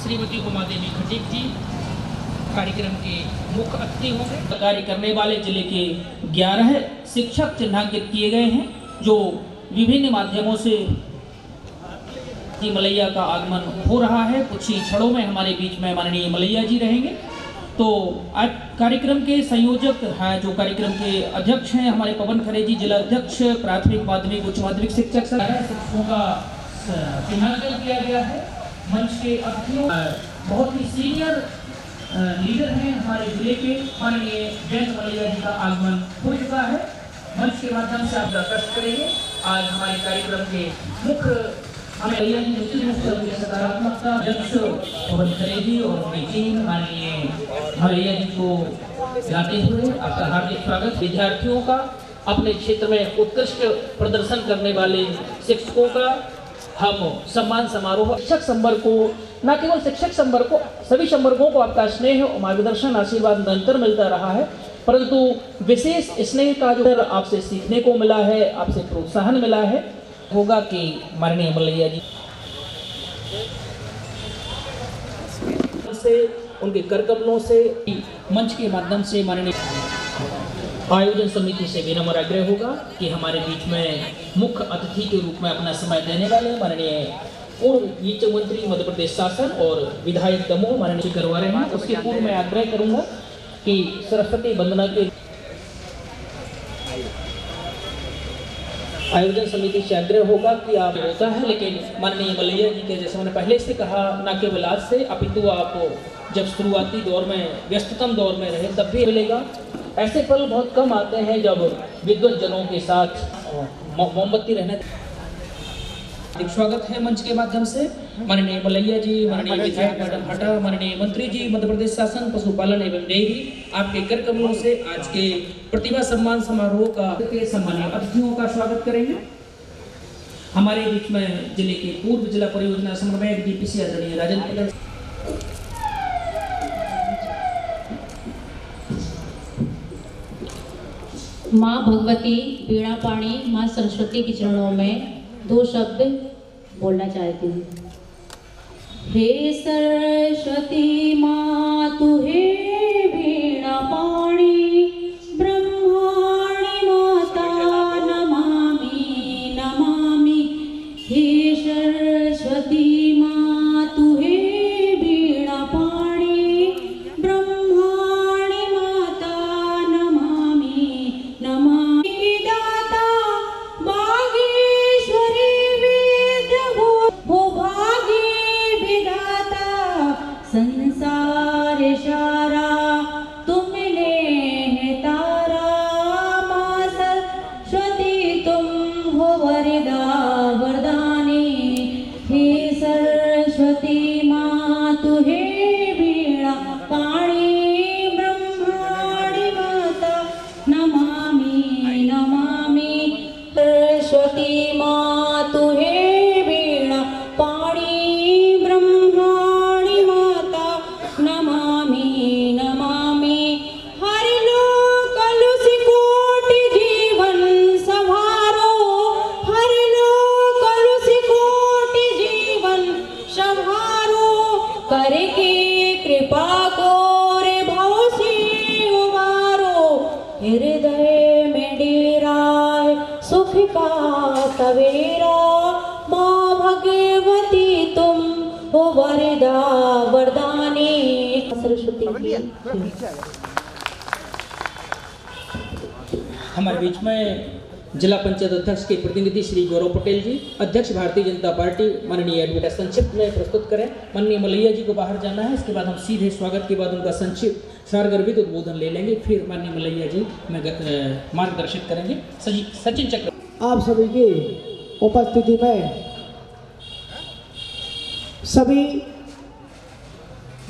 श्रीमती उमा देवी खटीक जी कार्यक्रम के मुख्य अतिथि होंगे। कार्य करने वाले जिले के 11 शिक्षक चिन्हांकित किए गए हैं जो विभिन्न माध्यमों से मलैया का आगमन हो रहा है। कुछ ही क्षणों में हमारे बीच में माननीय मलैया जी रहेंगे। तो आज कार्यक्रम के संयोजक हैं, जो कार्यक्रम के अध्यक्ष हैं हमारे पवन खरे जी, जिला अध्यक्ष प्राथमिक माध्यमिक उच्च माध्यमिक शिक्षक शिक्षकों का चिन्हांकन किया गया है। मंच के अतिथियों बहुत ही सीनियर लीडर हैं हमारे जिले के, माननीय जयंत मलैया जी का आगमन हो चुका है। मंच के माध्यम से आप दर्शक करेंगे आज हमारे कार्यक्रम के मुख्य मलैया जी सकारात्मकता अध्यक्ष पवन खरे जी और उनकी टीम माननीय मलैया जी को गाते हुए आपका हार्दिक स्वागत। विद्यार्थियों का, अपने क्षेत्र में उत्कृष्ट प्रदर्शन करने वाले शिक्षकों का हम सम्मान समारोह, शिक्षक संवर्ग को, न केवल शिक्षक संवर्ग को, सभी संवर्गों को आपका स्नेह और मार्गदर्शन आशीर्वाद निरंतर मिलता रहा है, परंतु विशेष स्नेह का जो आपसे सीखने को मिला है, आपसे प्रोत्साहन मिला है, होगा कि माननीय मलैया जी से, उनके करकमलों से, मंच के माध्यम से माननीय आयोजन समिति से विनम्र आग्रह होगा कि हमारे बीच में मुख्य अतिथि के रूप में अपना समय देने वाले माननीय पूर्व वित्त मंत्री मध्य प्रदेश शासन और विधायक दमोह माननीय करवा रहे हैं। उसके पूर्व मैं आग्रह करूंगा कि सरस्वती वंदना के आयोजन समिति से आग्रह होगा कि आप होता है, लेकिन माननीय मलैया जी के जैसे मैंने पहले से कहा, न केवल आज से अपितु आप जब शुरुआती दौर में व्यस्ततम दौर में रहे तब भी मिलेगा। ऐसे पल बहुत कम आते हैं जब विद्वत जनों के साथ मोमबत्ती रहने। स्वागत है मंच के माध्यम से माननीय मलैया जी, माननीय विधायक मैडम हटा, माननीय मंत्री जी मध्य प्रदेश शासन पशुपालन एवं डेयरी, आपके कर कमलों से आज के प्रतिभा सम्मान समारोह का सम्मानित अतिथियों का स्वागत करेंगे। हमारे बीच में जिले के पूर्व जिला परियोजना समन्वयक डीपीसी आदरणीय राजेंद्र माँ भगवती वीणा पाणी माँ सरस्वती के चरणों में 2 शब्द बोलना चाहती हूँ। हे सरस्वती माँ तू हे वीणा पाणी ब्रह्माणी माता नमामि नमामि। हे सरस्वती माँ तू हे वीणा पाणी ब्रह्माणी माता नमामि नमामि। दाता बागेश्वरी वेद हो भागी विधाता संसार सारा तुमने है तारा। माँ सरस्वती तुम हो वरदा वरदानी। हे सरस्वती माँ तू हे वीणा पाणी ब्रह्माणी माता नमामि नमामि। सरस्वती माँ तू हे वीणा पाणी ब्रह्माणी माता नमामि नमामि। हर लोक कलुषि कोटि जीवन संहारो। हर लोक कलुषि कोटि जीवन संहारो। करके कृपा को रे भव से उबारो। हृदय में डेराए सुख का सवेरा। माँ भगवती तुम हो वरदा वरदानी। सरस्वती हमारे बीच में जिला पंचायत अध्यक्ष के प्रतिनिधि श्री गौरव पटेल जी, अध्यक्ष भारतीय जनता पार्टी, माननीय एडवोकेट संक्षिप्त में प्रस्तुत करें। माननीय मलैया जी को बाहर जाना है, इसके बाद हम सीधे स्वागत के बाद उनका संक्षिप्त सारगर्भित उद्बोधन ले लेंगे, फिर माननीय मलैया जी मार्गदर्शित करेंगे। सचिन चक्र आप सभी की उपस्थिति में सभी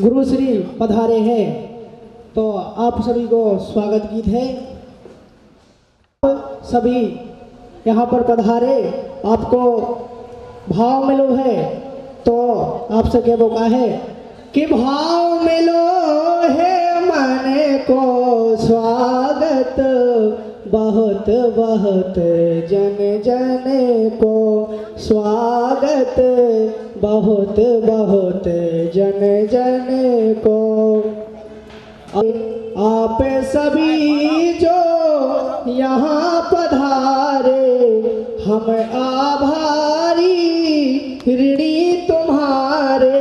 गुरुश्री पधारे हैं, तो आप सभी को स्वागत गीत है। सभी यहाँ पर पधारे, आपको भाव मिलो है, तो आपसे क्या बोला है कि भाव मिलो है मन को स्वागत बहुत बहुत जन जन को स्वागत बहुत बहुत जन जन को। आप सभी जो यहाँ पधारे, हम आभारी ऋणी तुम्हारे,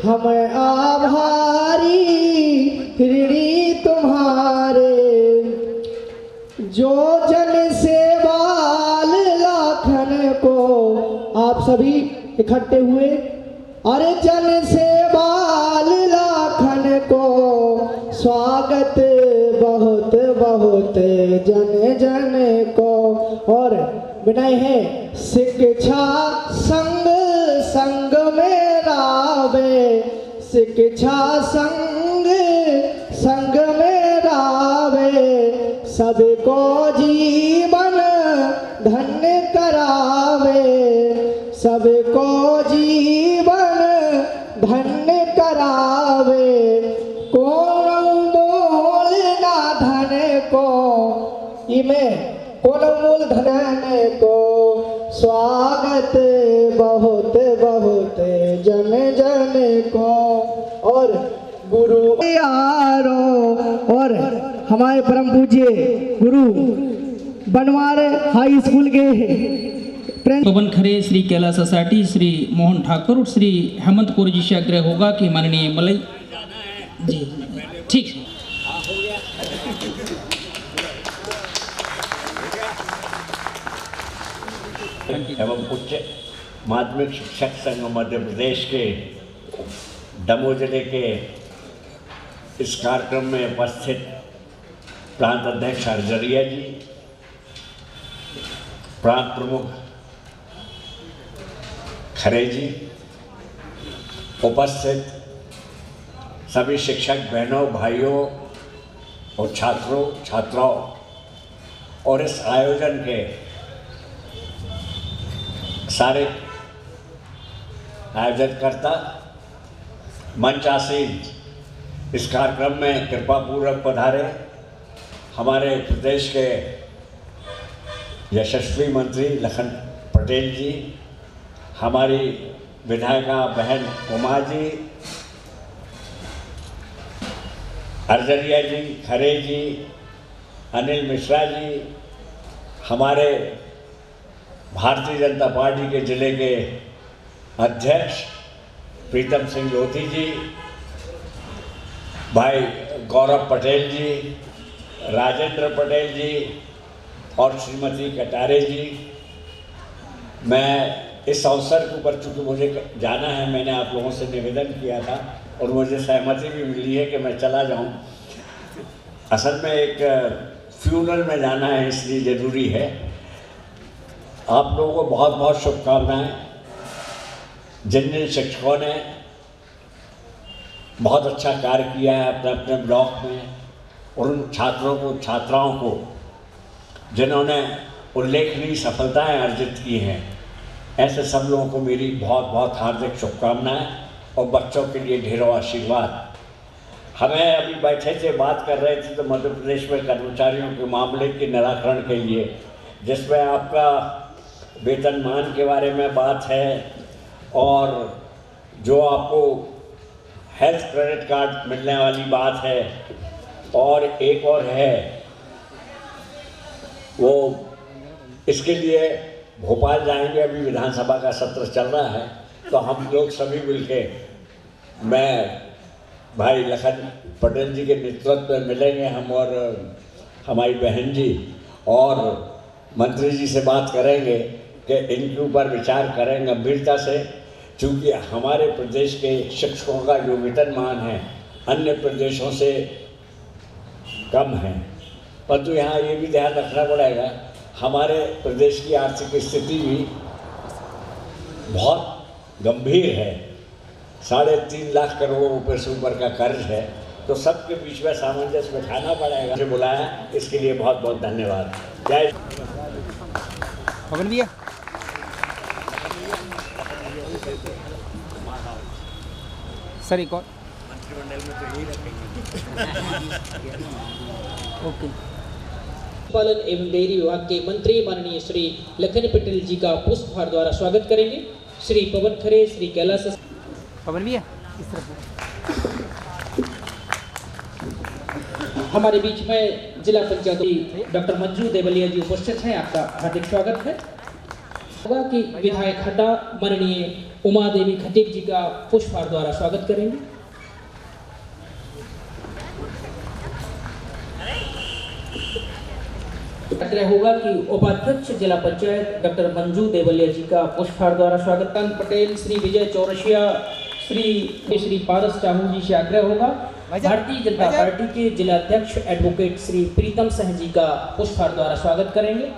हम आभारी ऋणी तुम्हारे। जो जन सेवाल लाखन को, आप सभी इकट्ठे हुए, अरे जन सेवाल लाखन को स्वागत बहुत बहुत जन जन को। और विनय है, शिक्षा संग संग में रावे, शिक्षा संग संग में रावे, सबको जीवन धन्य करावे, सबको जीवन धन्य करावे। कोनो मोल ना धन को, इमें कोनो मूल धन को स्वागत बहुत बहुत जन जन को। और गुरु यारो, और हमारे परम पूज्य गुरु बनवार हाई स्कूल के पवन खरे, श्री कैलाश सोसाइटी, श्री मोहन ठाकुर और श्री हेमंत कौर जी से आग्रह होगा कि माननीय मलई जी, ठीक है। एवं उच्च माध्यमिक शिक्षक संघ मध्य प्रदेश के दमोह जिले के इस कार्यक्रम में उपस्थित प्रांत अध्यक्ष हरजरिया जी, प्रांत प्रमुख खरे जी, उपस्थित सभी शिक्षक बहनों भाइयों और छात्रों छात्राओं और इस आयोजन के सारे आयोजनकर्ता, मंचासीन इस कार्यक्रम में कृपा पूर्वक पधारे हमारे प्रदेश के यशस्वी मंत्री लखन पटेल जी, हमारी विधायिका बहन उमा जी, हरजरिया जी, खरे जी, अनिल मिश्रा जी, हमारे भारतीय जनता पार्टी के जिले के अध्यक्ष प्रीतम सिंह लोधी जी, भाई गौरव पटेल जी, राजेंद्र पटेल जी और श्रीमती कटारे जी। मैं इस अवसर के ऊपर, चूँकि मुझे जाना है, मैंने आप लोगों से निवेदन किया था और मुझे सहमति भी मिली है कि मैं चला जाऊं। असल में एक फ्यूनरल में जाना है, इसलिए ज़रूरी है। आप लोगों को बहुत बहुत शुभकामनाएं। जिन जिन शिक्षकों ने बहुत अच्छा कार्य किया है अपने अपने ब्लॉक में, और उन छात्रों को छात्राओं को जिन्होंने उल्लेखनीय सफलताएं अर्जित की हैं, ऐसे सब लोगों को मेरी बहुत बहुत हार्दिक शुभकामनाएं और बच्चों के लिए ढेरों आशीर्वाद। हमें अभी बैठे थे, बात कर रहे थे तो मध्य प्रदेश में कर्मचारियों के मामले के निराकरण के लिए, जिसमें आपका वेतनमान के बारे में बात है और जो आपको हेल्थ क्रेडिट कार्ड मिलने वाली बात है, और एक और है वो इसके लिए भोपाल जाएंगे। अभी विधानसभा का सत्र चल रहा है तो हम लोग सभी मिलके, मैं भाई लखन पटेल जी के नेतृत्व में मिलेंगे हम और हमारी बहन जी, और मंत्री जी से बात करेंगे कि इनके ऊपर विचार करें गंभीरता से, क्योंकि हमारे प्रदेश के शिक्षकों का जो वेतनमान है अन्य प्रदेशों से कम है। परंतु यहाँ ये भी ध्यान रखना पड़ेगा, हमारे प्रदेश की आर्थिक स्थिति भी बहुत गंभीर है। 3.5 लाख करोड़ रुपए से ऊपर का कर्ज है, तो सबके बीच में सामंजस्य बिठाना पड़ेगा। मुझे बुलाया, इसके लिए बहुत बहुत धन्यवाद। जय पवन भैया। सर एक और मंत्रिमंडल में तो यही रखेंगे। ओके। पालन एवं डेयरी विभाग के मंत्री माननीय श्री लखन पटेल जी का पुष्पहार द्वारा स्वागत करेंगे। श्री पवन खरे, श्री कैलाश पवन भैया इस तरफ। हमारे बीच में जिला पंचायत डॉक्टर मंजू देवलिया जी उपस्थित हैं। आपका हार्दिक स्वागत है। होगा कि विधायक हड्डा माननीय उमा देवी खटीक जी का पुष्पहार द्वारा स्वागत करेंगे। होगा कि उपाध्यक्ष जिला पंचायत डॉक्टर मंजू देवलिया जी का पुष्पहार द्वारा स्वागत। पटेल, श्री विजय चौरसिया, श्री पारस चाहू जी से आग्रह होगा। भारतीय जनता पार्टी के जिला अध्यक्ष एडवोकेट श्री प्रीतम सिंह जी का पुष्पहार द्वारा स्वागत करेंगे।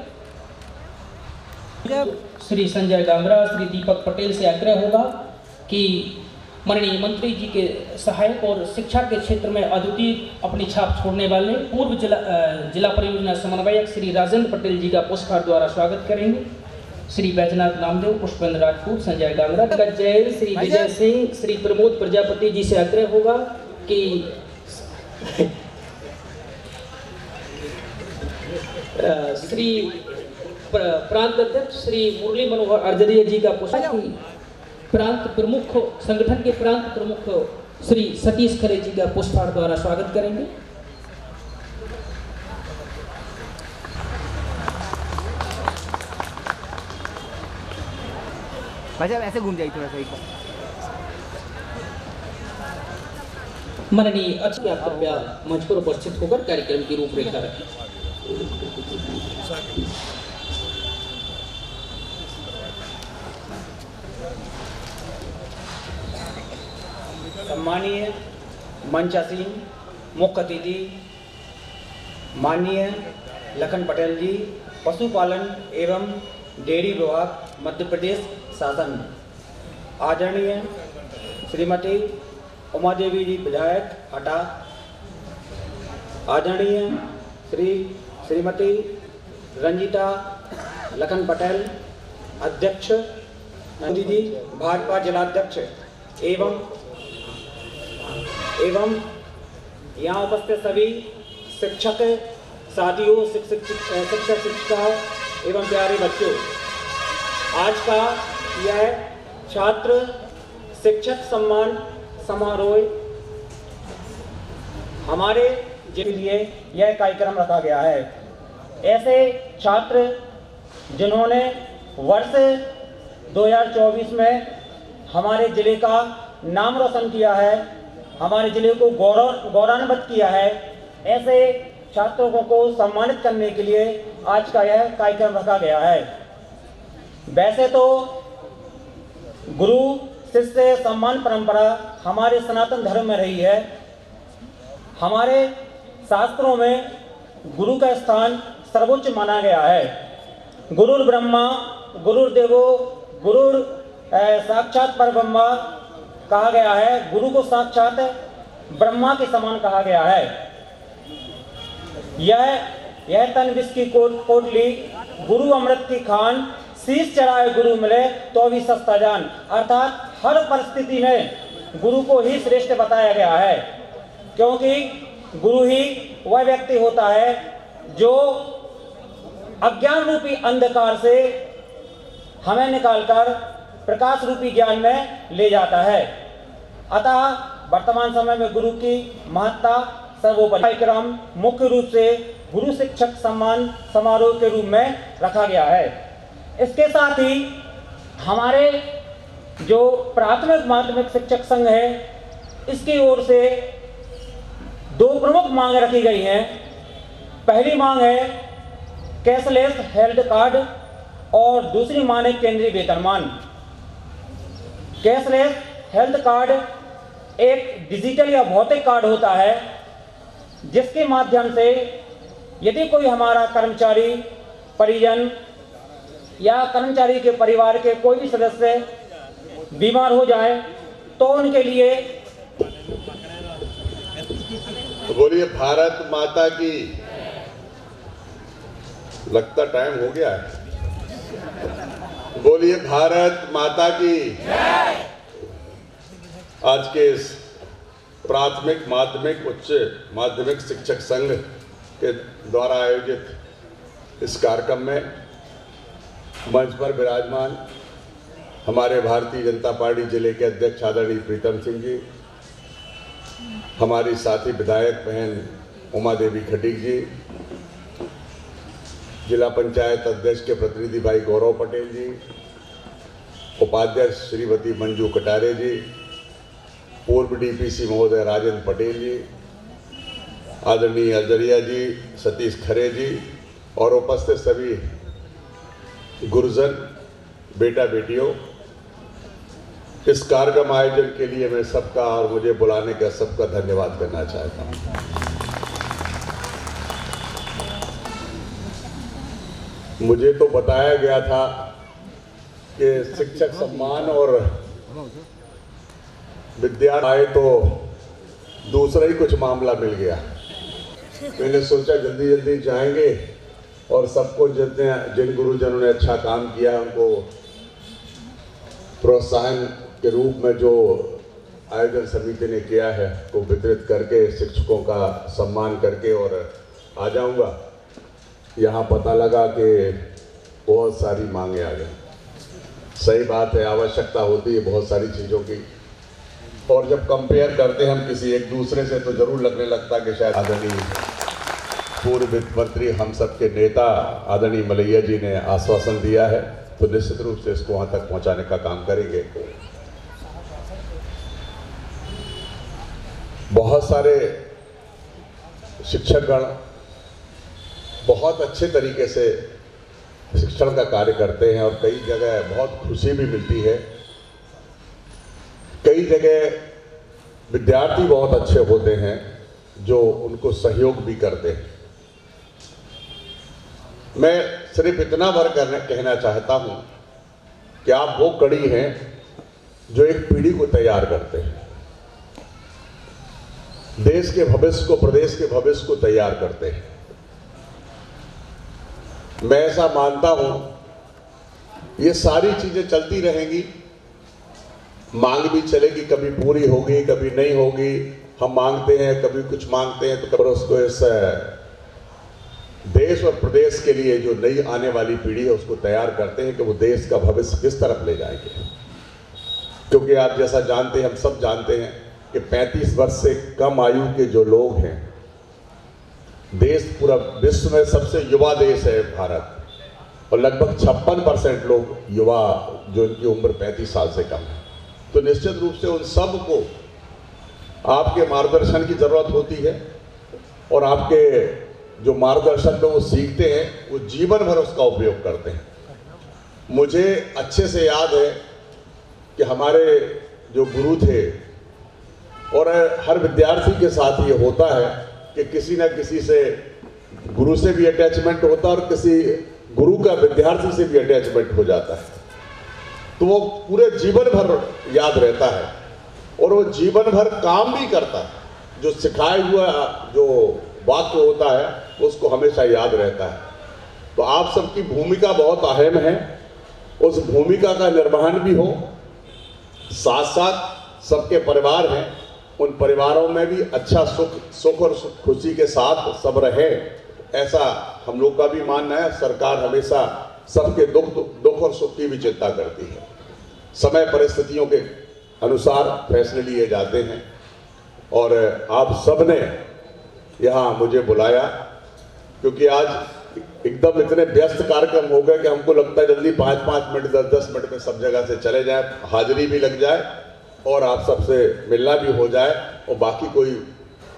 श्री संजय गांगरा, श्री दीपक पटेल से आग्रह होगा कि माननीय मंत्री जी के सहायक और शिक्षा के क्षेत्र में अद्वितीय अपनी छाप छोड़ने वाले पूर्व जिला परियोजना समन्वयक श्री राजेंद्र पटेल जी का पुष्पहार द्वारा स्वागत करेंगे। श्री बैजनाथ नामदेव, पुष्पेंद्र राजपूत, संजय गांगरा, जैन, श्री विजय सिंह, श्री प्रमोद प्रजापति जी से आग्रह होगा कि श्री प्रांत अध्यक्ष श्री मुरली मनोहर अर्जरिया जी का पुष्पहार, प्रांत प्रमुख संगठन के प्रांत प्रमुख श्री सतीश खरे जी का पुष्पहार द्वारा स्वागत करेंगे। भाई साहब ऐसे घूम जाइए थोड़ा सा एक बार। माननीय अतिथि आप कृपया मंच पर उपस्थित होकर कार्यक्रम की रूपरेखा रखें। सम्मानीय मंचासीन मुख्य अतिथि माननीय लखन पटेल जी, पशुपालन एवं डेयरी विभाग मध्य प्रदेश शासन, आदरणीय श्रीमती उमा देवी जी विधायक हटा, आदरणीय श्रीमती रंजीता लखन पटेल अध्यक्ष, नंदी जी भाजपा जिलाध्यक्ष एवं यहाँ उपस्थित सभी शिक्षक साथियों, शिक्षक शिक्षिकाओं एवं प्यारे बच्चों, आज का यह छात्र शिक्षक सम्मान समारोह हमारे के लिए यह कार्यक्रम रखा गया है। ऐसे छात्र जिन्होंने वर्ष 2024 में हमारे जिले का नाम रोशन किया है, हमारे जिले को गौरवान्वित किया है, ऐसे छात्रों को सम्मानित करने के लिए आज का यह कार्यक्रम रखा गया है। वैसे तो गुरु शिष्य सम्मान परंपरा हमारे सनातन धर्म में रही है। हमारे शास्त्रों में गुरु का स्थान सर्वोच्च माना गया है। गुरुर् ब्रह्मा गुरुर्देवो गुरुर् साक्षात परब्रह्म कहा गया है। गुरु को साक्षात ब्रह्मा के समान कहा गया है। यह तन विष की कोटली, गुरु अमृत की खान, शीश चढ़ाए गुरु मिले तो भी सस्ता जान। अर्थात हर परिस्थिति में गुरु को ही श्रेष्ठ बताया गया है, क्योंकि गुरु ही वह व्यक्ति होता है जो अज्ञान रूपी अंधकार से हमें निकालकर प्रकाश रूपी ज्ञान में ले जाता है। अतः वर्तमान समय में गुरु की महत्ता सर्वोपरि। कार्यक्रम मुख्य रूप से गुरु शिक्षक सम्मान समारोह के रूप में रखा गया है। इसके साथ ही हमारे जो प्राथमिक माध्यमिक शिक्षक संघ है, इसकी ओर से दो प्रमुख मांगें रखी गई हैं। पहली मांग है कैशलेस हेल्थ कार्ड और दूसरी मांग है केंद्रीय वेतनमान। कैशलेस हेल्थ कार्ड एक डिजिटल या भौतिक कार्ड होता है, जिसके माध्यम से यदि कोई हमारा कर्मचारी, परिजन या कर्मचारी के परिवार के कोई भी सदस्य बीमार हो जाए तो उनके लिए तो बोलिए भारत माता की। लगता टाइम हो गया है। बोलिए भारत माता की। आज के इस प्राथमिक माध्यमिक उच्च माध्यमिक शिक्षक संघ के द्वारा आयोजित इस कार्यक्रम में मंच पर विराजमान हमारे भारतीय जनता पार्टी जिले के अध्यक्ष आदरणीय प्रीतम सिंह जी, हमारी साथी विधायक बहन उमा देवी खटीक जी, जिला पंचायत अध्यक्ष के प्रतिनिधि भाई गौरव पटेल जी, उपाध्यक्ष श्रीमती मंजू कटारे जी, पूर्व डीपीसी महोदय राजेंद्र पटेल जी, आदरणीय अजरिया जी, सतीश खरे जी और उपस्थित सभी गुरुजन, बेटा बेटियों, इस कार्यक्रम आयोजन के लिए मैं सबका और मुझे बुलाने का सबका धन्यवाद करना चाहता हूँ। मुझे तो बताया गया था कि शिक्षक सम्मान और विद्यार्थी आए तो दूसरा ही कुछ मामला मिल गया। मैंने सोचा जल्दी जल्दी जाएंगे और सबको जिन गुरुजनों ने अच्छा काम किया उनको प्रोत्साहन के रूप में जो आयोजन समिति ने किया है वो वितरित करके शिक्षकों का सम्मान करके और आ जाऊंगा। यहाँ पता लगा कि बहुत सारी मांगे आ गई। सही बात है, आवश्यकता होती है बहुत सारी चीज़ों की, और जब कंपेयर करते हैं हम किसी एक दूसरे से तो जरूर लगने लगता कि शायद आदरणीय पूर्व वित्त मंत्री हम सबके नेता आदरणीय मलैया जी ने आश्वासन दिया है तो निश्चित रूप से इसको वहाँ तक पहुँचाने का काम करेंगे। बहुत सारे शिक्षकगण बहुत अच्छे तरीके से शिक्षण का कार्य करते हैं और कई जगह बहुत खुशी भी मिलती है। कई जगह विद्यार्थी बहुत अच्छे होते हैं जो उनको सहयोग भी करते हैं। मैं सिर्फ इतना भर कहना चाहता हूं कि आप वो कड़ी हैं जो एक पीढ़ी को तैयार करते हैं, देश के भविष्य को, प्रदेश के भविष्य को तैयार करते हैं। मैं ऐसा मानता हूं ये सारी चीजें चलती रहेंगी, मांग भी चलेगी, कभी पूरी होगी कभी नहीं होगी। हम मांगते हैं, कभी कुछ मांगते हैं तो कभी उसको इस देश और प्रदेश के लिए जो नई आने वाली पीढ़ी है उसको तैयार करते हैं कि वो देश का भविष्य किस तरफ ले जाएंगे। क्योंकि आप जैसा जानते हैं, हम सब जानते हैं कि 35 वर्ष से कम आयु के जो लोग हैं, देश पूरा विश्व में सबसे युवा देश है भारत, और लगभग 56% लोग युवा जो इनकी उम्र 35 साल से कम है। तो निश्चित रूप से उन सब को आपके मार्गदर्शन की ज़रूरत होती है, और आपके जो मार्गदर्शन में वो सीखते हैं वो जीवन भर उसका उपयोग करते हैं। मुझे अच्छे से याद है कि हमारे जो गुरु थे, और हर विद्यार्थी के साथ ये होता है कि किसी न किसी से गुरु से भी अटैचमेंट होता है और किसी गुरु का विद्यार्थी से भी अटैचमेंट हो जाता है, तो वो पूरे जीवन भर याद रहता है और वो जीवन भर काम भी करता है। जो सिखाया हुआ जो वाक्य होता है उसको हमेशा याद रहता है। तो आप सबकी भूमिका बहुत अहम है, उस भूमिका का निर्वहन भी हो, साथ साथ सबके परिवार हैं, उन परिवारों में भी अच्छा सुख और खुशी के साथ सब रहे, ऐसा हम लोग का भी मानना है। सरकार हमेशा सबके दुख और सुख की भी चिंता करती है। समय परिस्थितियों के अनुसार फैसले लिए जाते हैं, और आप सब ने यहाँ मुझे बुलाया क्योंकि आज एकदम इतने व्यस्त कार्यक्रम हो गए कि हमको लगता है जल्दी 5-5 मिनट 10-10 मिनट में सब जगह से चले जाए, हाजिरी भी लग जाए और आप सबसे मिलना भी हो जाए, और बाकी कोई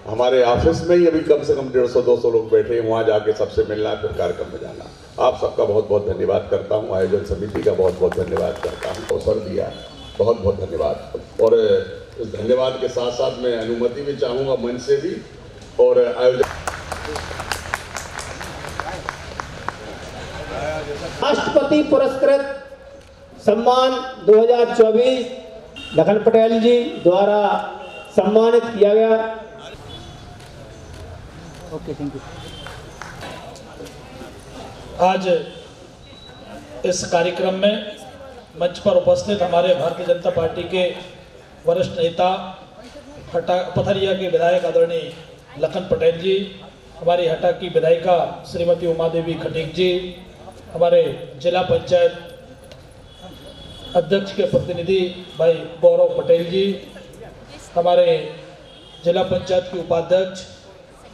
हमारे ऑफिस में ही अभी कम से कम 150-200 लोग बैठे हैं, वहाँ जाके सबसे मिलना, फिर कार्यक्रम में जाना। आप सबका बहुत बहुत धन्यवाद करता हूँ, आयोजन समिति का बहुत बहुत धन्यवाद करता हूँ, अवसर दिया, बहुत बहुत धन्यवाद। और इस धन्यवाद के साथ साथ मैं अनुमति भी चाहूँगा मंच से भी, और आयोजन राष्ट्रपति पुरस्कृत सम्मान 2024 लखन पटेल जी द्वारा सम्मानित किया गया। Okay, thank you. आज इस कार्यक्रम में मंच पर उपस्थित हमारे भारतीय जनता पार्टी के वरिष्ठ नेता पथरिया के विधायक आदरणीय लखन पटेल जी हमारी हटा की विधायिका श्रीमती उमा देवी खटीक जी, हमारे जिला पंचायत अध्यक्ष के प्रतिनिधि भाई गौरव पटेल जी, हमारे जिला पंचायत की उपाध्यक्ष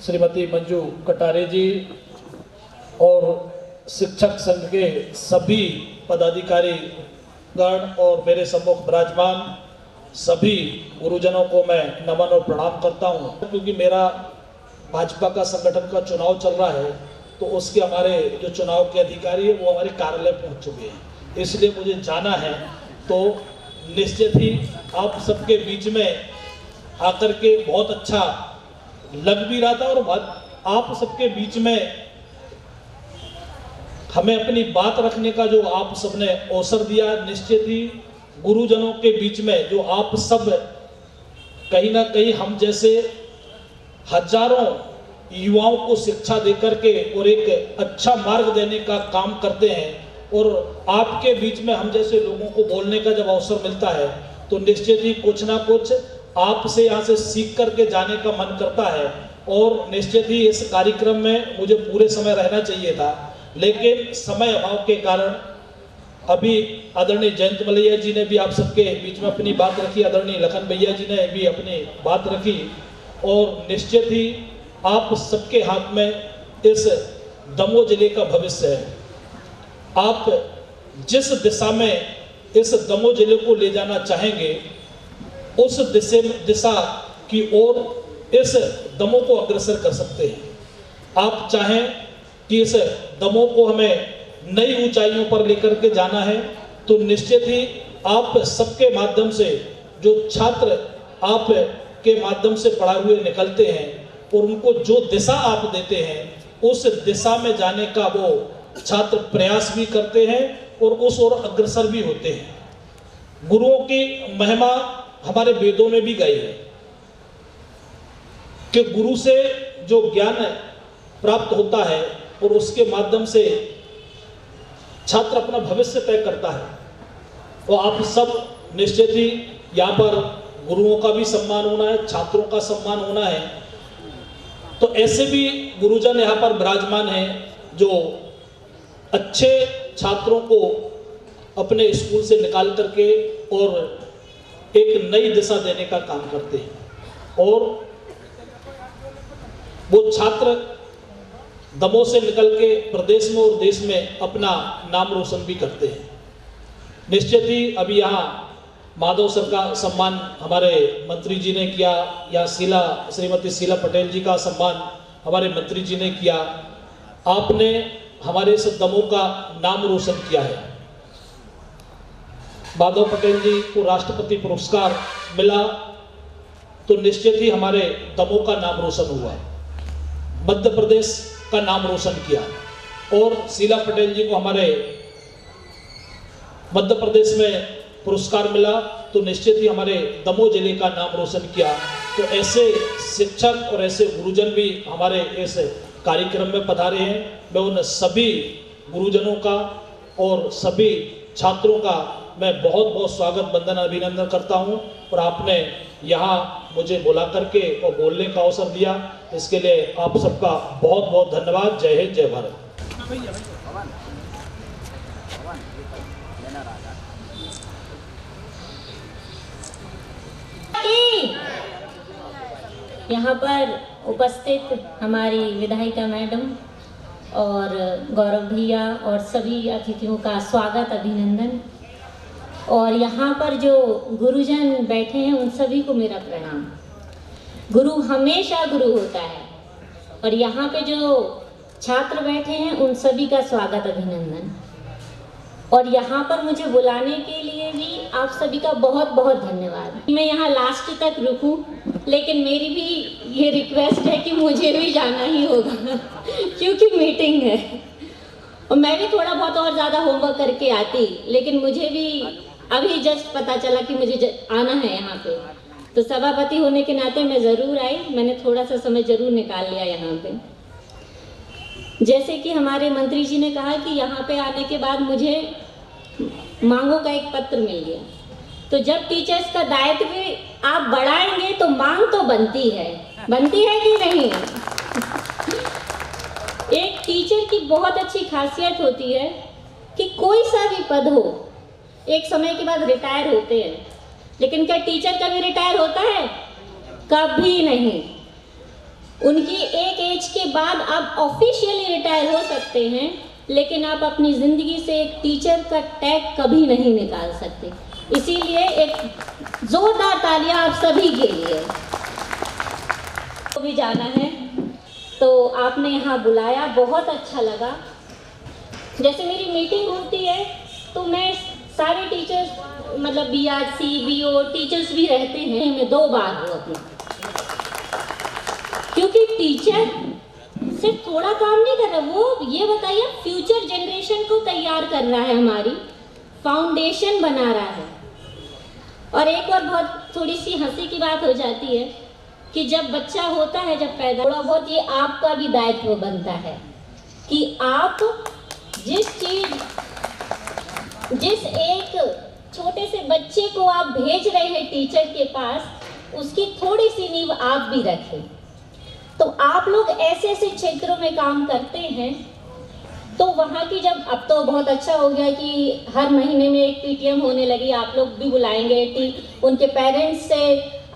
श्रीमती मंजू कटारे जी और शिक्षक संघ के सभी पदाधिकारी गण और मेरे सम्मुख विराजमान सभी गुरुजनों को मैं नमन और प्रणाम करता हूं। क्योंकि मेरा भाजपा का संगठन का चुनाव चल रहा है तो उसके हमारे जो चुनाव के अधिकारी है वो हमारे कार्यालय पहुंच चुके हैं, इसलिए मुझे जाना है। तो निश्चित ही आप सबके बीच में आकर के बहुत अच्छा लग भी रहा था और आप सबके बीच में हमें अपनी बात रखने का जो आप सबने अवसर दिया, निश्चित ही गुरुजनों के बीच में जो आप सब कहीं ना कहीं हम जैसे हजारों युवाओं को शिक्षा देकर के और एक अच्छा मार्ग देने का काम करते हैं और आपके बीच में हम जैसे लोगों को बोलने का जब अवसर मिलता है तो निश्चित ही कुछ ना कुछ आपसे यहाँ से सीख करके जाने का मन करता है। और निश्चित ही इस कार्यक्रम में मुझे पूरे समय रहना चाहिए था, लेकिन समय अभाव के कारण अभी आदरणीय जयंत मलैया जी ने भी आप सबके बीच में अपनी बात रखी, आदरणीय लखन भैया जी ने भी अपनी बात रखी और निश्चित ही आप सबके हाथ में इस दमोह जिले का भविष्य है। आप जिस दिशा में इस दमोह जिले को ले जाना चाहेंगे उस दिशा की ओर इस दमोह को अग्रसर कर सकते हैं। आप चाहें कि इस दमोह को हमें नई ऊंचाइयों पर लेकर के जाना है तो निश्चित ही आप सबके माध्यम से जो छात्र आप के माध्यम से पढ़ाए हुए निकलते हैं और उनको जो दिशा आप देते हैं उस दिशा में जाने का वो छात्र प्रयास भी करते हैं और उस ओर अग्रसर भी होते हैं। गुरुओं की महिमा हमारे वेदों में भी गई है कि गुरु से जो ज्ञान प्राप्त होता है और उसके माध्यम से छात्र अपना भविष्य तय करता है। तो आप सब निश्चित ही यहाँ पर गुरुओं का भी सम्मान होना है, छात्रों का सम्मान होना है। तो ऐसे भी गुरुजन यहाँ पर विराजमान हैं जो अच्छे छात्रों को अपने स्कूल से निकाल करके और एक नई दिशा देने का काम करते हैं और वो छात्र दमोह से निकल के प्रदेश में और देश में अपना नाम रोशन भी करते हैं। निश्चित ही अभी यहाँ माधव सर का सम्मान हमारे मंत्री जी ने किया या श्रीमती शीला पटेल जी का सम्मान हमारे मंत्री जी ने किया। आपने हमारे इस दमोह का नाम रोशन किया है। माधव पटेल जी को राष्ट्रपति पुरस्कार मिला तो निश्चित ही हमारे दमोह का नाम रोशन हुआ, मध्य प्रदेश का नाम रोशन किया और शीला पटेल जी को हमारे मध्य प्रदेश में पुरस्कार मिला तो निश्चित ही हमारे दमोह जिले का नाम रोशन किया। तो ऐसे शिक्षक और ऐसे गुरुजन भी हमारे इस कार्यक्रम में पधारे हैं। मैं उन सभी गुरुजनों का और सभी छात्रों का मैं बहुत बहुत स्वागत वंदन अभिनंदन करता हूं और आपने यहाँ मुझे बुला करके और बोलने का अवसर दिया, इसके लिए आप सबका बहुत बहुत धन्यवाद। जय हिंद, जय भारत। यहाँ पर उपस्थित हमारी विधायिका मैडम और गौरव भैया और सभी अतिथियों का स्वागत अभिनंदन और यहाँ पर जो गुरुजन बैठे हैं उन सभी को मेरा प्रणाम। गुरु हमेशा गुरु होता है और यहाँ पे जो छात्र बैठे हैं उन सभी का स्वागत अभिनंदन और यहाँ पर मुझे बुलाने के लिए भी आप सभी का बहुत बहुत धन्यवाद। मैं यहाँ लास्ट तक रुकूं लेकिन मेरी भी ये रिक्वेस्ट है कि मुझे भी जाना ही होगा क्योंकि मीटिंग है और मैं भी थोड़ा बहुत और ज़्यादा होमवर्क करके आती, लेकिन मुझे भी अभी जस्ट पता चला कि मुझे आना है यहाँ पे, तो सभापति होने के नाते मैं ज़रूर आई। मैंने थोड़ा सा समय ज़रूर निकाल लिया यहाँ पे। जैसे कि हमारे मंत्री जी ने कहा कि यहाँ पे आने के बाद मुझे मांगों का एक पत्र मिल गया, तो जब टीचर्स का दायित्व आप बढ़ाएंगे तो मांग तो बनती है कि नहीं? टीचर की बहुत अच्छी खासियत होती है कि कोई सा भी पद हो, एक समय के बाद रिटायर होते हैं, लेकिन क्या टीचर कभी रिटायर होता है? कभी नहीं। उनकी एक एज के बाद आप ऑफिशियली रिटायर हो सकते हैं, लेकिन आप अपनी ज़िंदगी से एक टीचर का टैग कभी नहीं निकाल सकते। इसीलिए एक जोरदार तालियां आप सभी के लिए। तो भी जाना है तो आपने यहाँ बुलाया, बहुत अच्छा लगा। जैसे मेरी मीटिंग होती है तो मैं सारे टीचर्स, मतलब BRC, BO टीचर्स भी रहते हैं, मैं 2 बार हूँ अपना, क्योंकि टीचर सिर्फ थोड़ा काम नहीं कर रहा, वो ये बताइए फ्यूचर जनरेशन को तैयार कर रहा है, हमारी फाउंडेशन बना रहा है। और एक और बहुत थोड़ी सी हंसी की बात हो जाती है कि जब बच्चा होता है, जब पैदा, थोड़ा बहुत ये आपका भी दायित्व बनता है कि आप जिस एक छोटे से बच्चे को आप भेज रहे हैं टीचर के पास, उसकी थोड़ी सी नींव आप भी रखें। तो आप लोग ऐसे ऐसे क्षेत्रों में काम करते हैं, तो वहाँ की जब, अब तो बहुत अच्छा हो गया कि हर महीने में एक PTM होने लगी, आप लोग भी बुलाएंगे, उनके पेरेंट्स से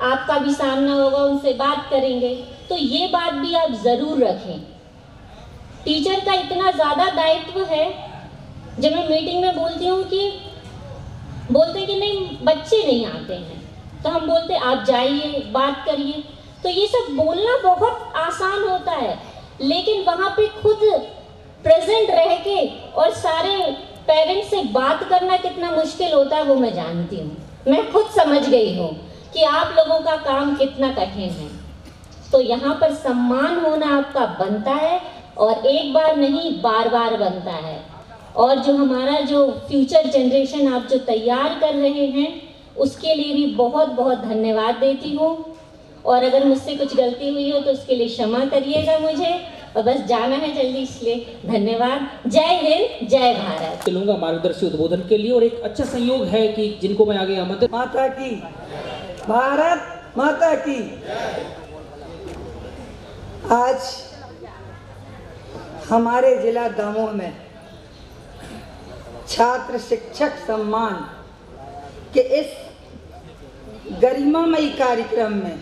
आपका भी सामना होगा, उनसे बात करेंगे। तो ये बात भी आप ज़रूर रखें, टीचर का इतना ज़्यादा दायित्व है। जब मैं मीटिंग में बोलती हूँ कि बोलते हैं कि नहीं बच्चे नहीं आते हैं, तो हम बोलते आप जाइए, बात करिए। तो ये सब बोलना बहुत आसान होता है, लेकिन वहाँ पे खुद प्रेजेंट रह के और सारे पेरेंट्स से बात करना कितना मुश्किल होता है वो मैं जानती हूँ। मैं खुद समझ गई हूँ कि आप लोगों का काम कितना कठिन है। तो यहाँ पर सम्मान होना आपका बनता है, और एक बार नहीं बार बार बनता है। और जो हमारा जो फ्यूचर जनरेशन आप जो तैयार कर रहे हैं, उसके लिए भी बहुत बहुत धन्यवाद देती हूँ। और अगर मुझसे कुछ गलती हुई हो तो उसके लिए क्षमा करिएगा मुझे, और बस जाना है जल्दी, इसलिए धन्यवाद। जय हिंद, जय भारत। लूँगा मार्गदर्शी उद्बोधन के लिए, और एक अच्छा संयोग है कि जिनको मैं आगे आमंत्रित। माता की, भारत माता की। आज हमारे जिला दमोह में छात्र शिक्षक सम्मान के इस गरिमामयी कार्यक्रम में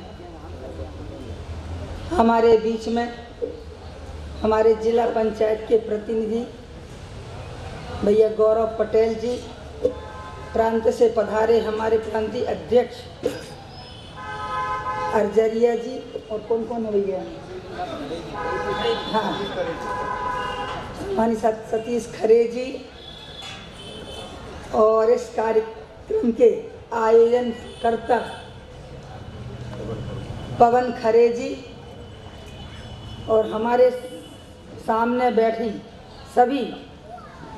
हमारे बीच में हमारे जिला पंचायत के प्रतिनिधि भैया गौरव पटेल जी, प्रांत से पधारे हमारे प्रांतीय अध्यक्ष अर्जरिया जी, और कौन कौन है भैया, हाँ, हमारे साथ सतीश खरे जी, और इस कार्यक्रम के आयोजनकर्ता पवन खरे जी, और हमारे सामने बैठी सभी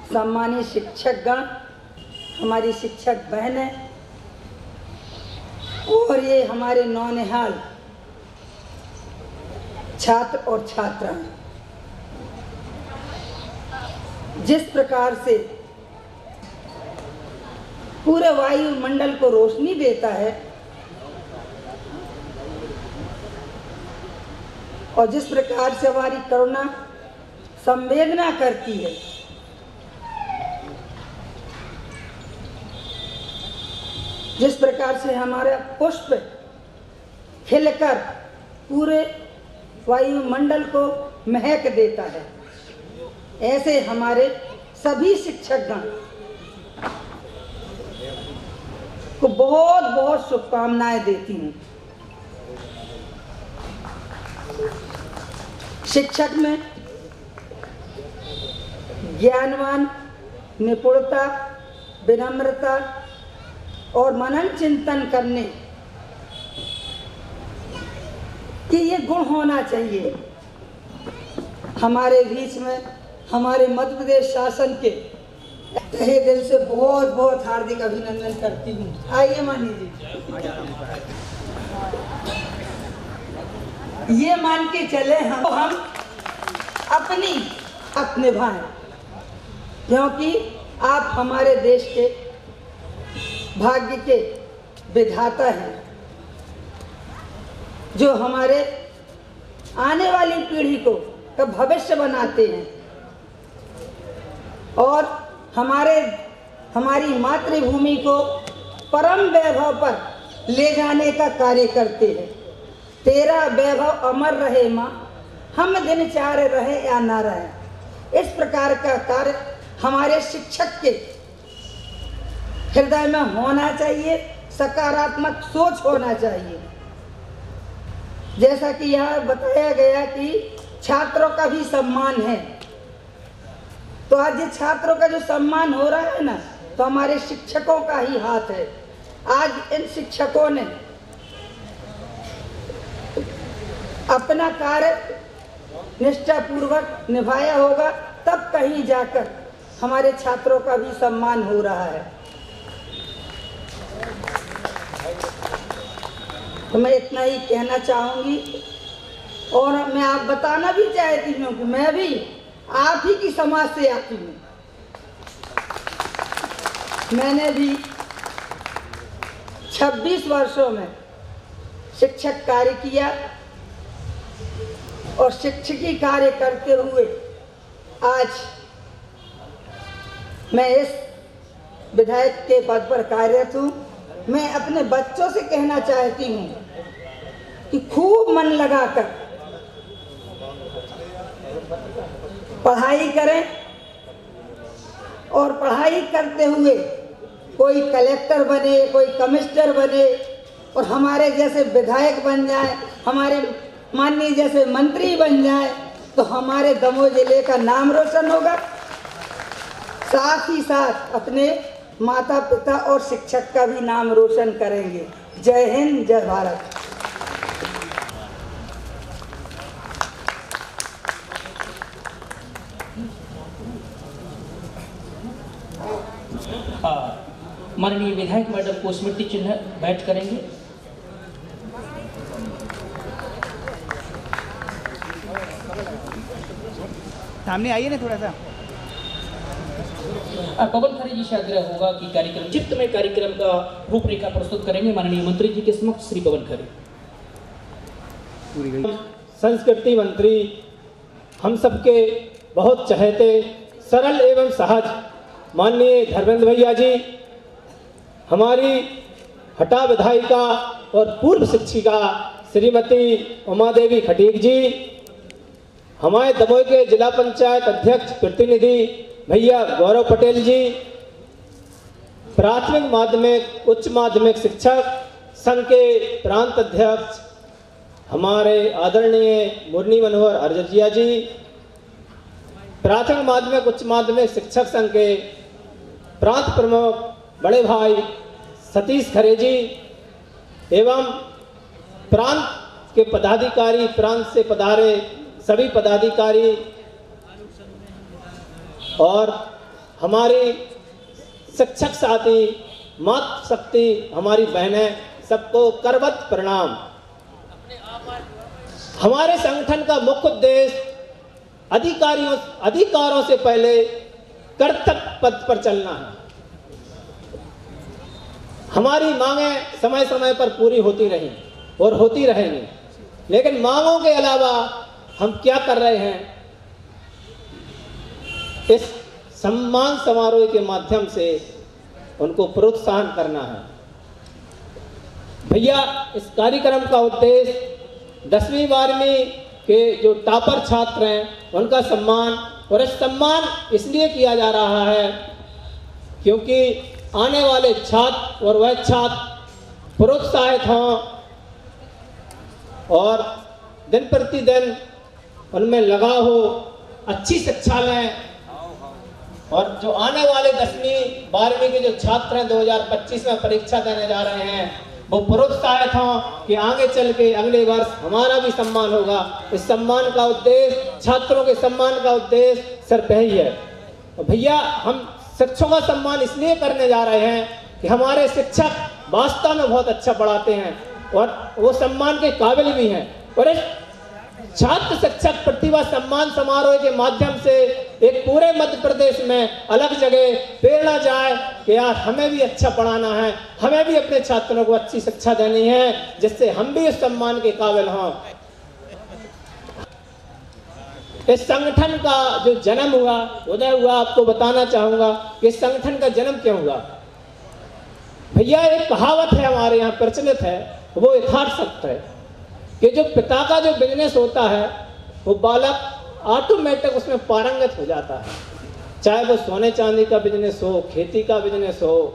सम्मानित शिक्षकगण, हमारी शिक्षक बहनें, और ये हमारे नौनिहाल छात्र और छात्राएं। जिस प्रकार से पूरे वायुमंडल को रोशनी देता है, और जिस प्रकार से हमारी करुणा संवेदना करती है, जिस प्रकार से हमारा पुष्प खिलकर पूरे वायुमंडल को महक देता है, ऐसे हमारे सभी शिक्षकगण को बहुत बहुत शुभकामनाएं देती हूँ। शिक्षक में ज्ञानवान, निपुणता, विनम्रता और मनन चिंतन करने कि ये गुण होना चाहिए। हमारे बीच में हमारे मध्य प्रदेश शासन के तहे दिल से बहुत बहुत हार्दिक अभिनंदन करती हूँ। आइए मानी जी, ये मान के चले हम अपने भाई, क्योंकि आप हमारे देश के भाग्य के विधाता हैं, जो हमारे आने वाली पीढ़ी को का भविष्य बनाते हैं। और हमारी मातृभूमि को परम वैभव पर ले जाने का कार्य करते हैं। तेरा वैभव अमर रहे माँ, हम दिनचार्य रहे या ना रहे। इस प्रकार का कार्य हमारे शिक्षक के हृदय में होना चाहिए, सकारात्मक सोच होना चाहिए। जैसा कि यहाँ बताया गया कि छात्रों का भी सम्मान है, तो आज ये छात्रों का जो सम्मान हो रहा है ना, तो हमारे शिक्षकों का ही हाथ है। आज इन शिक्षकों ने अपना कार्य निष्ठापूर्वक निभाया होगा, तब कहीं जाकर हमारे छात्रों का भी सम्मान हो रहा है। तो मैं इतना ही कहना चाहूँगी, और मैं आप बताना भी चाहती हूँ कि मैं भी आप ही की समाज से आती हूँ। मैंने भी 26 वर्षों में शिक्षक कार्य किया, और शिक्षकी कार्य करते हुए आज मैं इस विधायक के पद पर कार्यरत हूँ। मैं अपने बच्चों से कहना चाहती हूँ कि खूब मन लगाकर पढ़ाई करें, और पढ़ाई करते हुए कोई कलेक्टर बने, कोई कमिश्नर बने, और हमारे जैसे विधायक बन जाए, हमारे माननीय जैसे मंत्री बन जाए, तो हमारे दमोह जिले का नाम रोशन होगा। साथ ही साथ अपने माता पिता और शिक्षक का भी नाम रोशन करेंगे। जय हिंद, जय भारत। माननीय विधायक मैडम को स्मृति चिन्ह भेंट करेंगे। सामने आइए ना थोड़ा सा। पवन खरे जी से आग्रह होगा कि कार्यक्रम चित्तमय कार्यक्रम का रूपरेखा प्रस्तुत करेंगे माननीय मंत्री जी के समक्ष श्री पवन खरे। संस्कृति मंत्री, हम सबके बहुत चहेते, सरल एवं सहज माननीय धर्मेंद्र भैया जी, हमारी हटा विधायिका और पूर्व शिक्षिका श्रीमती उमा देवी खटीक जी, हमारे दमोह के जिला पंचायत अध्यक्ष प्रतिनिधि भैया गौरव पटेल जी, प्राथमिक माध्यमिक उच्च माध्यमिक शिक्षक संघ के प्रांत अध्यक्ष हमारे आदरणीय मुरली मनोहर अर्जिया जी, प्राथमिक माध्यमिक उच्च माध्यमिक शिक्षक संघ के प्रांत प्रमुख बड़े भाई सतीश खरे जी, एवं प्रांत के पदाधिकारी, प्रांत से पधारे सभी पदाधिकारी, और हमारी शिक्षक साथी, मातृ शक्ति हमारी बहनें, सबको करवत प्रणाम। हमारे संगठन का मुख्य उद्देश्य अधिकारों से पहले कर्तव्य पथ पर चलना है। हमारी मांगें समय समय पर पूरी होती रही और होती रहेंगी, लेकिन मांगों के अलावा हम क्या कर रहे हैं, इस सम्मान समारोह के माध्यम से उनको प्रोत्साहन करना है। भैया, इस कार्यक्रम का उद्देश्य 10वीं 12वीं के जो टॉपर छात्र हैं उनका सम्मान, और इस सम्मान इसलिए किया जा रहा है क्योंकि आने वाले छात्र और वह छात्र प्रोत्साहित हों और दिन प्रतिदिन उनमें लगाव हो, अच्छी शिक्षा लें, और जो आने वाले 10वीं 12वीं के जो छात्र हैं 2025 में परीक्षा देने जा रहे हैं, वो प्रोत्साहित हों कि आगे चल के अगले वर्ष हमारा भी सम्मान होगा। इस सम्मान का उद्देश्य, छात्रों के सम्मान का उद्देश्य सिर्फ यही है। और भैया, हम शिक्षकों का सम्मान इसलिए करने जा रहे हैं कि हमारे शिक्षक वास्तव में बहुत अच्छा पढ़ाते हैं और वो सम्मान के काबिल भी हैं। और इस छात्र शिक्षक प्रतिभा सम्मान समारोह के माध्यम से एक पूरे मध्य प्रदेश में अलग जगह प्रेरणा जाए कि यार हमें भी अच्छा पढ़ाना है, हमें भी अपने छात्रों को अच्छी शिक्षा देनी है, जिससे हम भी इस सम्मान के काबिल हों। इस संगठन का जो जन्म हुआ, उदय हुआ, आपको बताना चाहूंगा कि इस संगठन का जन्म क्यों हुआ। भैया एक कहावत है हमारे यहाँ प्रचलित है, वो यथार्थ सत्य है कि जो पिता का जो बिजनेस होता है वो बालक ऑटोमेटिक उसमें पारंगत हो जाता है, चाहे वो सोने चांदी का बिजनेस हो, खेती का बिजनेस हो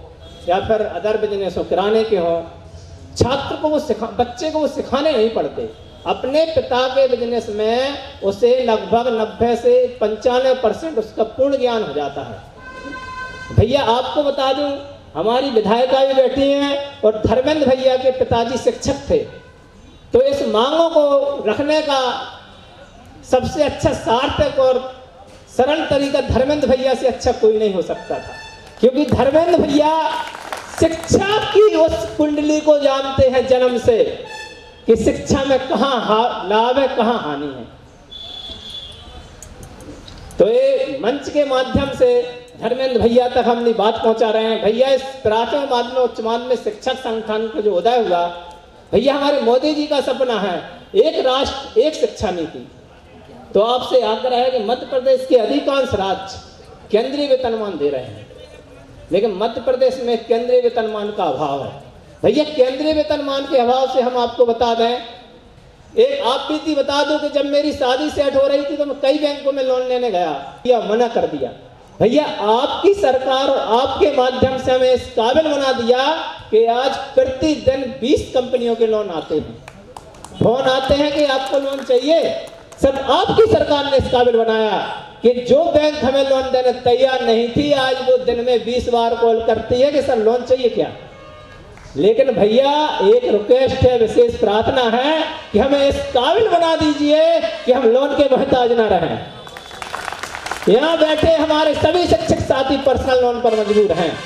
या फिर अदर बिजनेस हो, किराने के हो। छात्र को वो बच्चे को वो सिखाने नहीं पड़ते, अपने पिता के बिजनेस में उसे लगभग 90 से 95% उसका पूर्ण ज्ञान हो जाता है। भैया आपको बता दूं, हमारी विधायिका भी बैठी हैं और धर्मेंद्र भैया के पिताजी शिक्षक थे, तो इस मांगों को रखने का सबसे अच्छा सार्थक और सरल तरीका धर्मेंद्र भैया से अच्छा कोई नहीं हो सकता था, क्योंकि धर्मेंद्र भैया शिक्षा की उस कुंडली को जानते हैं जन्म से कि शिक्षा में कहाँ लाभ है, कहाँ हानि है। तो ये मंच के माध्यम से धर्मेंद्र भैया तक हम बात पहुंचा रहे हैं। भैया इस प्राथमिक माध्यमिक उच्च माध्यमिक शिक्षक संगठन का जो उदय हुआ, भैया हमारे मोदी जी का सपना है एक राष्ट्र एक शिक्षा नीति। तो आपसे आग्रह है कि मध्य प्रदेश के अधिकांश राज्य केंद्रीय वेतनमान दे रहे हैं, लेकिन मध्य प्रदेश में केंद्रीय वेतनमान का अभाव है। भैया केंद्रीय वेतनमान के अभाव से हम आपको बता दें, एक आप बीती बता दो कि जब मेरी शादी सेट हो रही थी तो मैं कई बैंकों में लोन लेने गया, या मना कर दिया। भैया आपकी सरकार और आपके माध्यम से हमें इस काबिल बना दिया कि आज प्रतिदिन 20 कंपनियों के लोन आते हैं, फोन आते हैं कि आपको लोन चाहिए। सब आपकी सरकार ने इस काबिल बनाया कि जो बैंक हमें लोन देने तैयार नहीं थी, आज वो दिन में 20 बार कॉल करती है कि सर लोन चाहिए क्या। लेकिन भैया एक रिक्वेस्ट है, विशेष प्रार्थना है कि हमें इस काबिल बना दीजिए कि हम लोन के मोहताज ना रहें। यहाँ बैठे हमारे सभी शिक्षक साथी पर्सनल लोन पर मजबूर हैं।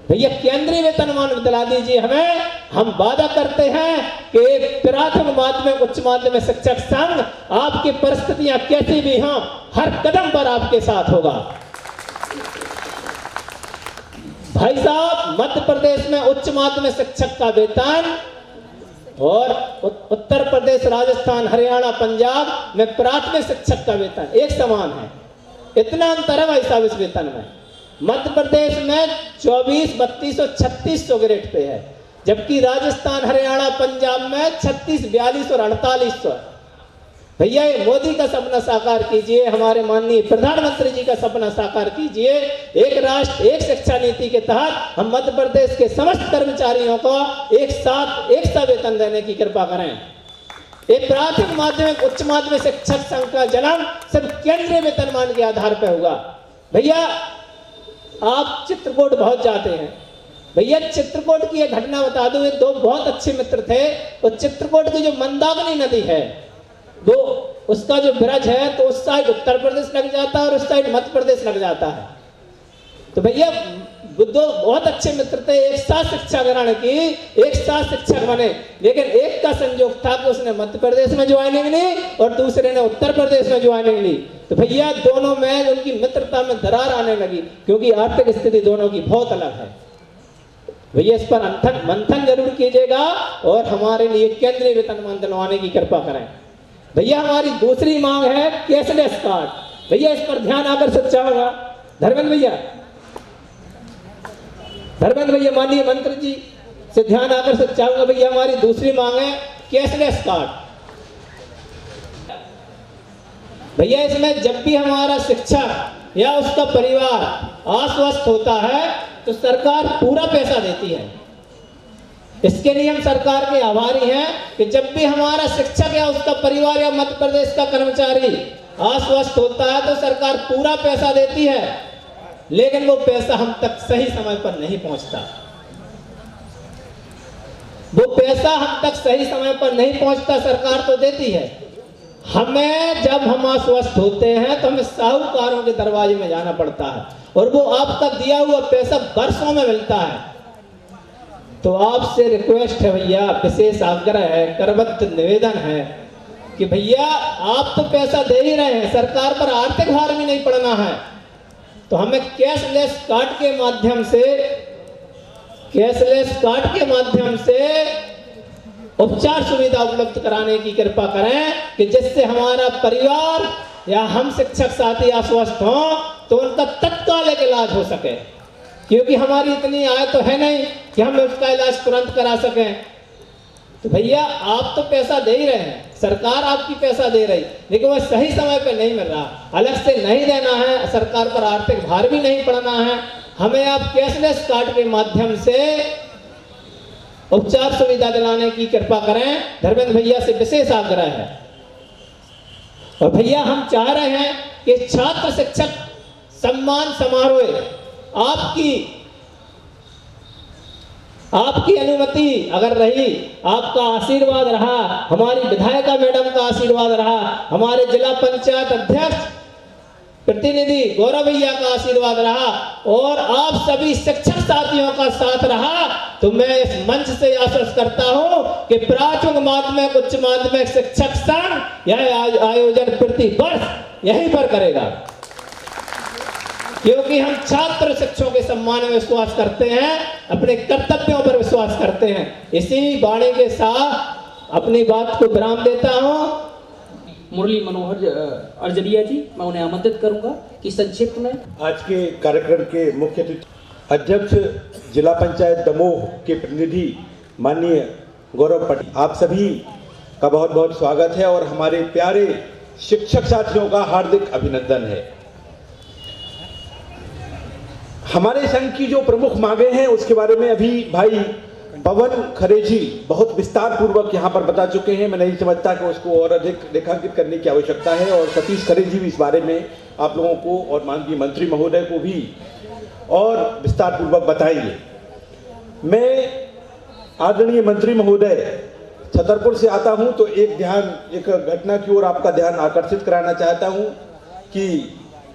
भैया केंद्रीय वेतनमान दिला दीजिए हमें। हम वादा करते हैं कि प्राथमिक माध्यमिक उच्च माध्यमिक शिक्षक संघ आपकी परिस्थितियां कैसी भी हों, हर कदम पर आपके साथ होगा। भाई साहब, मध्य प्रदेश में उच्च माध्यमिक शिक्षक का वेतन और उत्तर प्रदेश, राजस्थान, हरियाणा, पंजाब में प्राथमिक शिक्षक का वेतन एक समान है। इतना अंतर है भाई साहब इस वेतन में। मध्य प्रदेश में 24, 32 और 3600 ग्रेड पे है, जबकि राजस्थान, हरियाणा, पंजाब में 36, 42 और 4800। भैया ये मोदी का सपना साकार कीजिए, हमारे माननीय प्रधानमंत्री जी का सपना साकार कीजिए। एक राष्ट्र एक शिक्षा नीति के तहत हम मध्य प्रदेश के समस्त कर्मचारियों को एक सा वेतन देने की कृपा करें। एक प्राथमिक माध्यमिक उच्च माध्यमिक शिक्षक संघ का जन्म सब केंद्रीय वेतनमान के आधार पर हुआ। भैया आप चित्रकूट बहुत जाते हैं, भैया चित्रकूट की एक घटना बता दूं, दो बहुत अच्छे मित्र थे। और चित्रकूट की जो मंदाकिनी नदी है, वो उसका जो ब्रिज है तो उस साइड उत्तर प्रदेश लग जाता है और उस साइड मध्य प्रदेश लग जाता है। तो भैया दो बहुत अच्छे मित्र थे, एक साथ शिक्षा ग्रहण की, एक साथ शिक्षक बने, लेकिन एक का संयोग था कि उसने मध्य प्रदेश में ज्वाइनिंग ली और दूसरे ने उत्तर प्रदेश में ज्वाइनिंग ली। तो भैया दोनों में उनकी मित्रता में दरार आने लगी, क्योंकि आर्थिक स्थिति दोनों की बहुत अलग है। भैया इस पर मंथन जरूर कीजिएगा और हमारे लिए केंद्रीय वेतनमान दिलवाने की कृपा करें। भैया हमारी दूसरी मांग है कैशलेस कार्ड। भैया इस पर ध्यान आकर्षित चाहूंगा धर्मेंद्र भैया माननीय मंत्री जी से ध्यान आकर्षित चाहूंगा। भैया हमारी दूसरी मांग है कैशलेस कार्ड। भैया इसमें जब भी हमारा शिक्षक या उसका परिवार अस्वस्थ होता है तो सरकार पूरा पैसा देती है। इसके लिए हम सरकार के आभारी हैं कि जब भी हमारा शिक्षक या उसका परिवार या मध्य प्रदेश का कर्मचारी अस्वस्थ होता है तो सरकार पूरा पैसा देती है, लेकिन वो पैसा हम तक सही समय पर नहीं पहुंचता। वो पैसा हम तक सही समय पर नहीं पहुंचता, सरकार तो देती है। हमें जब हम अस्वस्थ होते हैं तो हमें साहूकारों के दरवाजे में जाना पड़ता है और वो आपका दिया हुआ पैसा वर्षों में मिलता है। तो आपसे रिक्वेस्ट है भैया, विशेष आग्रह है, करबद्ध निवेदन है कि भैया आप तो पैसा दे ही रहे हैं, सरकार पर आर्थिक भार भी नहीं पड़ना है, तो हमें कैशलेस कार्ड के माध्यम से उपचार सुविधा उपलब्ध कराने की कृपा करें कि जिससे हमारा परिवार या हम शिक्षक साथी अस्वस्थ हों तो उनका तत्काल एक इलाज हो सके, क्योंकि हमारी इतनी आय तो है नहीं कि हम उसका इलाज तुरंत करा सकें। तो भैया आप तो पैसा दे ही रहे हैं, सरकार आपकी पैसा दे रही, लेकिन वह सही समय पे नहीं मिल रहा। अलग से नहीं देना है, सरकार पर आर्थिक भार भी नहीं पड़ना है। हमें आप कैशलेस कार्ड के माध्यम से उपचार सुविधा दिलाने की कृपा करें, धर्मेंद्र भैया से विशेष आग्रह है। और भैया हम चाह रहे हैं कि छात्र शिक्षक सम्मान समारोह आपकी अनुमति अगर रही, आपका आशीर्वाद रहा, हमारी विधायिका मैडम का आशीर्वाद रहा, हमारे जिला पंचायत अध्यक्ष प्रतिनिधि गौरव भैया का आशीर्वाद रहा और आप सभी शिक्षक साथियों का साथ रहा, तो मैं इस मंच से आश्वस्त करता हूं कि प्राथमिक माध्यमिक उच्च माध्यमिक शिक्षक संघ यह आयोजन प्रति वर्ष यहीं पर करेगा, क्योंकि हम छात्र शिक्षकों के सम्मान में विश्वास करते हैं, अपने कर्तव्यों पर विश्वास करते हैं। इसी वाणी के साथ अपनी बात को विराम देता हूं। मुरली मनोहर अर्जलिया जी, मैं उन्हें आमंत्रित करूंगा कि संक्षिप्त में आज के कार्यक्रम के मुख्य अध्यक्ष जिला पंचायत दमोह के प्रतिनिधि माननीय गौरव पटेल, आप सभी का बहुत बहुत स्वागत है और हमारे प्यारे शिक्षक साथियों का हार्दिक अभिनंदन है। हमारे संघ की जो प्रमुख मांगे हैं उसके बारे में अभी भाई पवन खरे जी बहुत विस्तार पूर्वक यहाँ पर बता चुके हैं। मैं नहीं समझता कि उसको और अधिक रेखांकित करने की आवश्यकता है, और सतीश खरे जी भी इस बारे में आप लोगों को और माननीय मंत्री महोदय को भी और विस्तार पूर्वक बताएंगे। मैं आदरणीय मंत्री महोदय छतरपुर से आता हूँ तो एक घटना की ओर आपका ध्यान आकर्षित कराना चाहता हूँ कि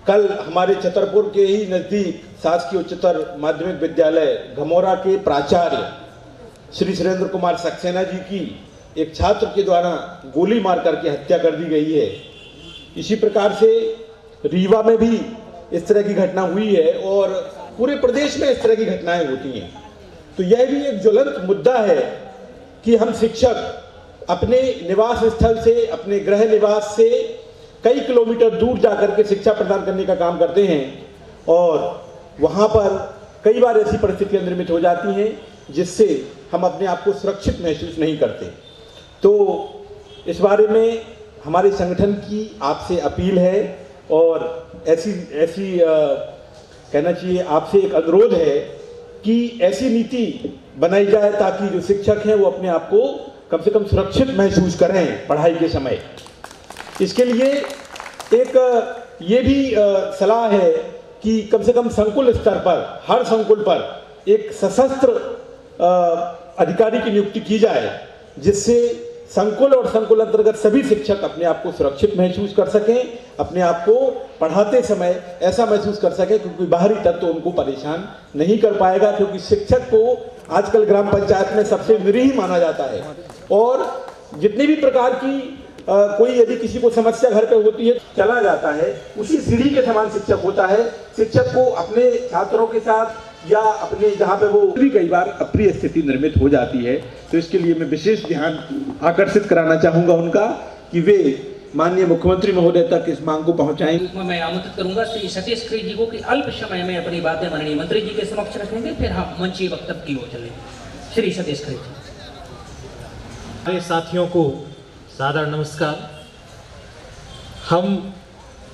कल हमारे छतरपुर के ही नज़दीक शासकीय उच्चतर माध्यमिक विद्यालय घमौरा के प्राचार्य श्री सुरेंद्र कुमार सक्सेना जी की एक छात्र के द्वारा गोली मार करके हत्या कर दी गई है। इसी प्रकार से रीवा में भी इस तरह की घटना हुई है और पूरे प्रदेश में इस तरह की घटनाएं होती हैं। तो यह भी एक ज्वलंत मुद्दा है कि हम शिक्षक अपने निवास स्थल से, अपने गृह निवास से कई किलोमीटर दूर जाकर के शिक्षा प्रदान करने का काम करते हैं और वहाँ पर कई बार ऐसी परिस्थितियाँ निर्मित हो जाती हैं जिससे हम अपने आप को सुरक्षित महसूस नहीं करते। तो इस बारे में हमारे संगठन की आपसे अपील है और ऐसी कहना चाहिए आपसे एक अनुरोध है कि ऐसी नीति बनाई जाए ताकि जो शिक्षक हैं वो अपने आप को कम से कम सुरक्षित महसूस करें पढ़ाई के समय। इसके लिए एक ये भी सलाह है कि कम से कम संकुल स्तर पर, हर संकुल पर एक सशस्त्र अधिकारी की नियुक्ति की जाए जिससे संकुल और संकुल अंतर्गत सभी शिक्षक अपने आप को सुरक्षित महसूस कर सकें, अपने आप को पढ़ाते समय ऐसा महसूस कर सकें क्योंकि बाहरी तत्व उनको परेशान नहीं कर पाएगा, क्योंकि शिक्षक को आजकल ग्राम पंचायत में सबसे निरीह माना जाता है और जितनी भी प्रकार की कोई यदि किसी को समस्या घर पे होती है चला जाता है, उसी सीढ़ी के समान शिक्षक होता है। शिक्षक को अपने छात्रों के साथ या अपने जहाँ पे वो भी कई बार अप्रिय स्थिति निर्मित हो जाती है, तो इसके लिए मैं विशेष ध्यान आकर्षित कराना चाहूँगा उनका कि वे माननीय मुख्यमंत्री महोदय तक इस मांग को पहुँचाएंगे। मैं आमंत्रित करूंगा श्री सतीश खरे जी को कि अल्प समय में अपनी बातें माननीय मंत्री जी के समक्ष रखेंगे, फिर हम मंची वक्तव्य की ओर चलेंगे। श्री सतीश खरे जी। हमारे साथियों को सादर नमस्कार। हम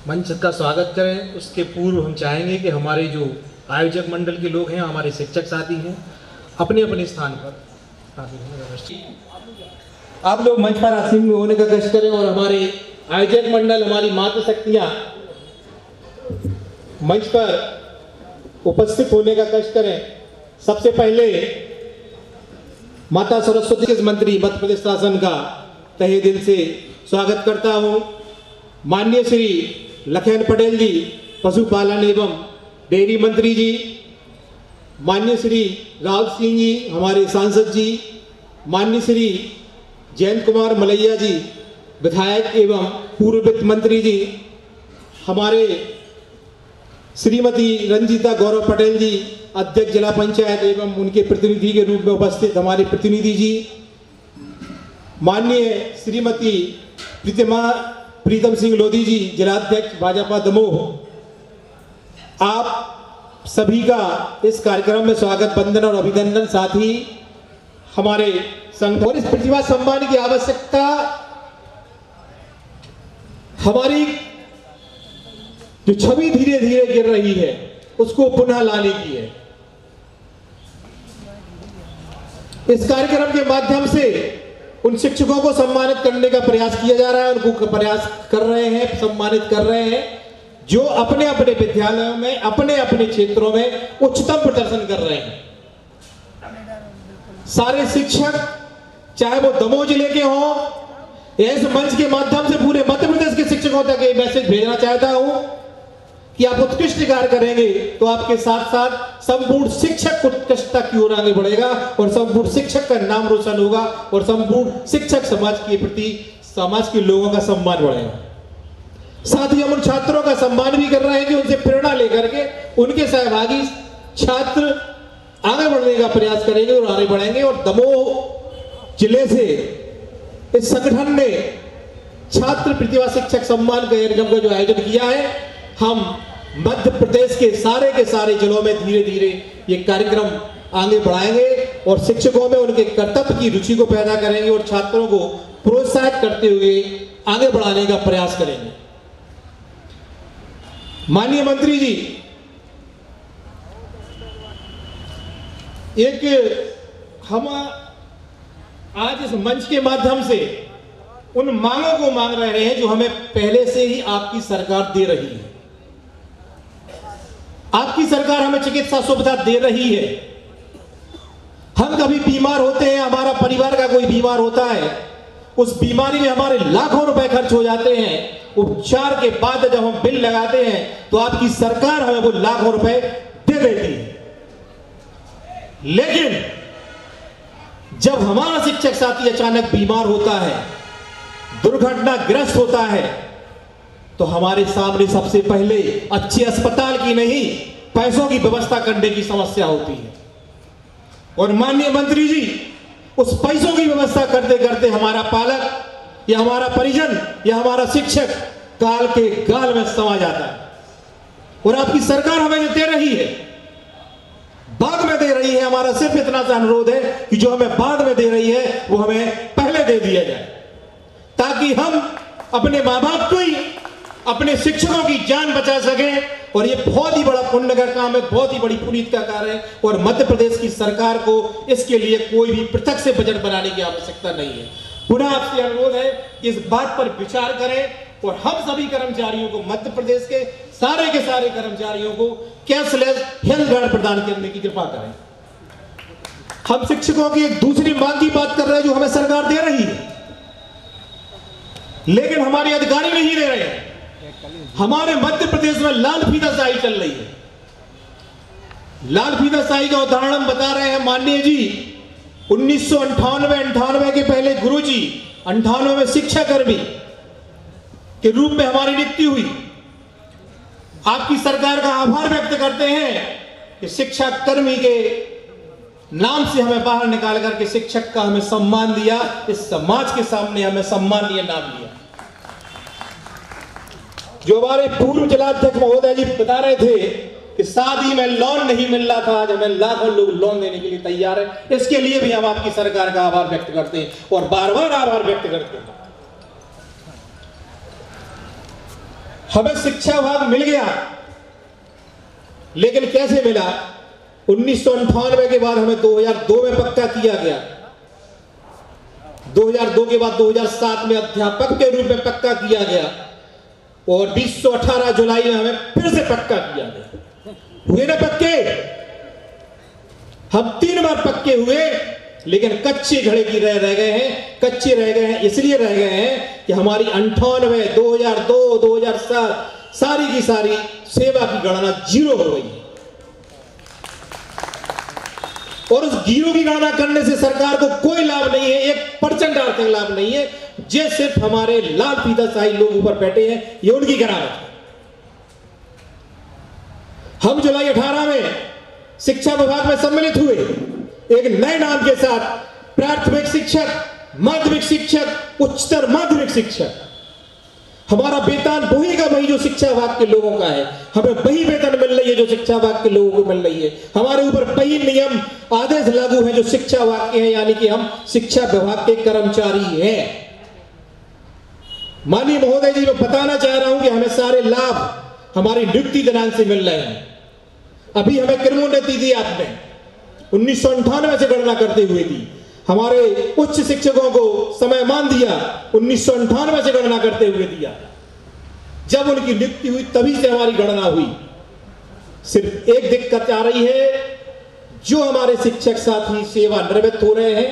मंच का स्वागत करें, उसके पूर्व हम चाहेंगे कि हमारे जो आयोजक मंडल के लोग हैं, हमारे शिक्षक साथी हैं, अपने अपने स्थान पर आप लोग मंच पर आसीन होने का कष्ट करें और हमारे आयोजक मंडल, हमारी मातृ शक्तियाँ मंच पर उपस्थित होने का कष्ट करें। सबसे पहले माता सरस्वती के मंत्री मध्य प्रदेश शासन का तहे दिल से स्वागत करता हूँ। माननीय श्री लखन पटेल जी, पशुपालन एवं डेयरी मंत्री जी, माननीय श्री राव सिंह जी, हमारे सांसद जी, माननीय श्री जयंत कुमार मलैया जी, विधायक एवं पूर्व वित्त मंत्री जी, हमारे श्रीमती रंजीता गौरव पटेल जी, अध्यक्ष जिला पंचायत एवं उनके प्रतिनिधि के रूप में उपस्थित हमारे प्रतिनिधि जी, माननीय श्रीमती प्रतिमा प्रीतम सिंह लोधी जी, जिलाध्यक्ष भाजपा दमोह, आप सभी का इस कार्यक्रम में स्वागत, वंदन और अभिनंदन। साथ ही हमारे संघ और इस प्रतिभा सम्मान की आवश्यकता हमारी जो छवि धीरे धीरे गिर रही है उसको पुनः लाने की है। इस कार्यक्रम के माध्यम से उन शिक्षकों को सम्मानित करने का प्रयास किया जा रहा है, उनको प्रयास कर रहे हैं, सम्मानित कर रहे हैं जो अपने अपने विद्यालयों में, अपने अपने क्षेत्रों में उच्चतम प्रदर्शन कर रहे हैं। सारे शिक्षक, चाहे वो दमोह जिले के हों, इस मंच के माध्यम से पूरे मध्य प्रदेश के शिक्षकों तक ये मैसेज भेजना चाहता हूं कि आप उत्कृष्ट कार्य करेंगे तो आपके साथ साथ संपूर्ण शिक्षक उत्कृष्टता की ओर आगे बढ़ेगा और संपूर्ण शिक्षक का नाम रोशन होगा और संपूर्ण शिक्षक समाज के प्रति समाज के लोगों का सम्मान बढ़ेगा। साथ ही हम उन छात्रों का सम्मान भी कर रहे हैं कि उनसे प्रेरणा लेकर के उनके सहभागी छात्र आगे बढ़ने का प्रयास करेंगे और आगे बढ़ेंगे। और दमोह जिले से इस संगठन ने छात्र प्रतिभा शिक्षक सम्मान कार्यक्रम का जो आयोजन किया है, हम मध्य प्रदेश के सारे जिलों में धीरे धीरे ये कार्यक्रम आगे बढ़ाएंगे और शिक्षकों में उनके कर्तव्य की रुचि को पैदा करेंगे और छात्रों को प्रोत्साहित करते हुए आगे बढ़ाने का प्रयास करेंगे। माननीय मंत्री जी, हम आज इस मंच के माध्यम से उन मांगों को मांग रहे हैं जो हमें पहले से ही आपकी सरकार दे रही है। आपकी सरकार हमें चिकित्सा सुविधा दे रही है। हम कभी बीमार होते हैं, हमारा परिवार का कोई बीमार होता है, उस बीमारी में हमारे लाखों रुपए खर्च हो जाते हैं। उपचार के बाद जब हम बिल लगाते हैं तो आपकी सरकार हमें वो लाखों रुपए दे देती है। लेकिन जब हमारा शिक्षक साथी अचानक बीमार होता है, दुर्घटनाग्रस्त होता है, तो हमारे सामने सबसे पहले अच्छे अस्पताल की नहीं, पैसों की व्यवस्था करने की समस्या होती है। और माननीय मंत्री जी, उस पैसों की व्यवस्था करते करते हमारा पालक या हमारा परिजन या हमारा शिक्षक काल के गाल में समा जाता है। और आपकी सरकार हमें दे रही है, बाद में दे रही है। हमारा सिर्फ इतना सा अनुरोध है कि जो हमें बाद में दे रही है वो हमें पहले दे दिया जाए, ताकि हम अपने माँ बाप को ही, अपने शिक्षकों की जान बचा सकें। और ये बहुत ही बड़ा पुण्य का काम है, बहुत ही बड़ी पुनीत का कार्य है। और मध्य प्रदेश की सरकार को इसके लिए कोई भी पृथक से बजट बनाने की आवश्यकता नहीं है। पुनः आपसे अनुरोध है कि इस बात पर विचार करें और हम सभी कर्मचारियों को, मध्य प्रदेश के सारे कर्मचारियों को कैशलेस हेल्थ कार्ड प्रदान करने की कृपा करें। हम शिक्षकों की एक दूसरी मांग की बात कर रहे हैं जो हमें सरकार दे रही है, लेकिन हमारे अधिकारी नहीं दे रहे हैं। हमारे मध्य प्रदेश में लाल फीताशाही चल रही है। लाल फीताशाही का उदाहरण हम बता रहे हैं माननीय जी। 1998 के पहले गुरुजी, 98 में शिक्षा कर्मी के रूप में हमारी नियुक्ति हुई। आपकी सरकार का आभार व्यक्त करते हैं कि शिक्षा कर्मी के नाम से हमें बाहर निकाल करके शिक्षक का हमें सम्मान दिया, इस समाज के सामने हमें सम्मानीय नाम दिया। जो हमारे पूर्व जिलाध्यक्ष महोदय जी बता रहे थे कि शादी में लोन नहीं मिल रहा था, आज हमें लाखों लोग लोन देने के लिए तैयार है। इसके लिए भी हम आपकी सरकार का आभार व्यक्त करते हैं और बार बार आभार व्यक्त करते हैं। हमें शिक्षा विभाग मिल गया, लेकिन कैसे मिला? 1998 के बाद हमें 2002 में पक्का किया गया। 2002 के बाद 2007 में अध्यापक के रूप में पक्का किया गया और 2018 जुलाई में हमें फिर से पक्का किया गया। हुए ना पक्के? हम 3 बार पक्के हुए, लेकिन कच्चे घड़े की रह गए हैं। कच्चे रह गए हैं, इसलिए रह गए हैं कि हमारी 98, 2002, 2007 सारी की सारी सेवा की गणना जीरो हो गई। और उस जीरो की गणना करने से सरकार को कोई लाभ नहीं है, 1% आर्थिक लाभ नहीं है। जे सिर्फ हमारे लाल फीताशाही लोग ऊपर बैठे हैं, ये उनकी गिरावट है। हम जुलाई 18 में शिक्षा विभाग में सम्मिलित हुए एक नए नाम के साथ, प्राथमिक शिक्षक, माध्यमिक शिक्षक, उच्चतर माध्यमिक शिक्षक। हमारा वेतन वही का वही जो शिक्षा विभाग के लोगों का है, हमें वही वेतन मिल रही है जो शिक्षा विभाग के लोगों को मिल रही है। हमारे ऊपर वही नियम आदेश लागू है जो शिक्षा विभाग के हैं, यानी कि हम शिक्षा विभाग के कर्मचारी हैं। माननीय महोदय जी, मैं बताना चाह रहा हूं कि हमें सारे लाभ हमारी नियुक्ति दिनांक से मिल रहे हैं। अभी हमें क्रमोन्नति दी आपने 1998 से गणना करते हुए दी। हमारे उच्च शिक्षकों को समयमान दिया 1998 से गणना करते हुए दिया। जब उनकी नियुक्ति हुई तभी से हमारी गणना हुई। सिर्फ एक दिक्कत आ रही है, जो हमारे शिक्षक साथी सेवानिवृत्त हो रहे हैं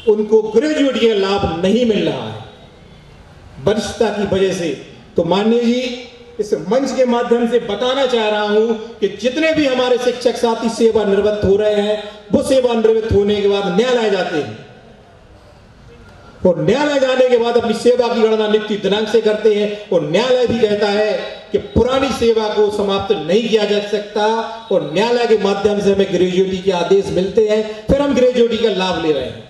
उनको ग्रेजुएट लाभ नहीं मिल रहा है वरिष्ठता की वजह से। तो माननीय जी, इस मंच के माध्यम से बताना चाह रहा हूं कि जितने भी हमारे शिक्षक साथी सेवानिवृत्त हो रहे हैं वो सेवानिवृत्त होने के बाद न्यायालय जाते हैं और न्यायालय जाने के बाद अपनी सेवा की गणना नियुक्ति दिनांक से करते हैं और न्यायालय भी कहता है कि पुरानी सेवा को समाप्त नहीं किया जा सकता और न्यायालय के माध्यम से हमें ग्रेजुएटी के आदेश मिलते हैं, फिर हम ग्रेजुएटी का लाभ ले रहे हैं।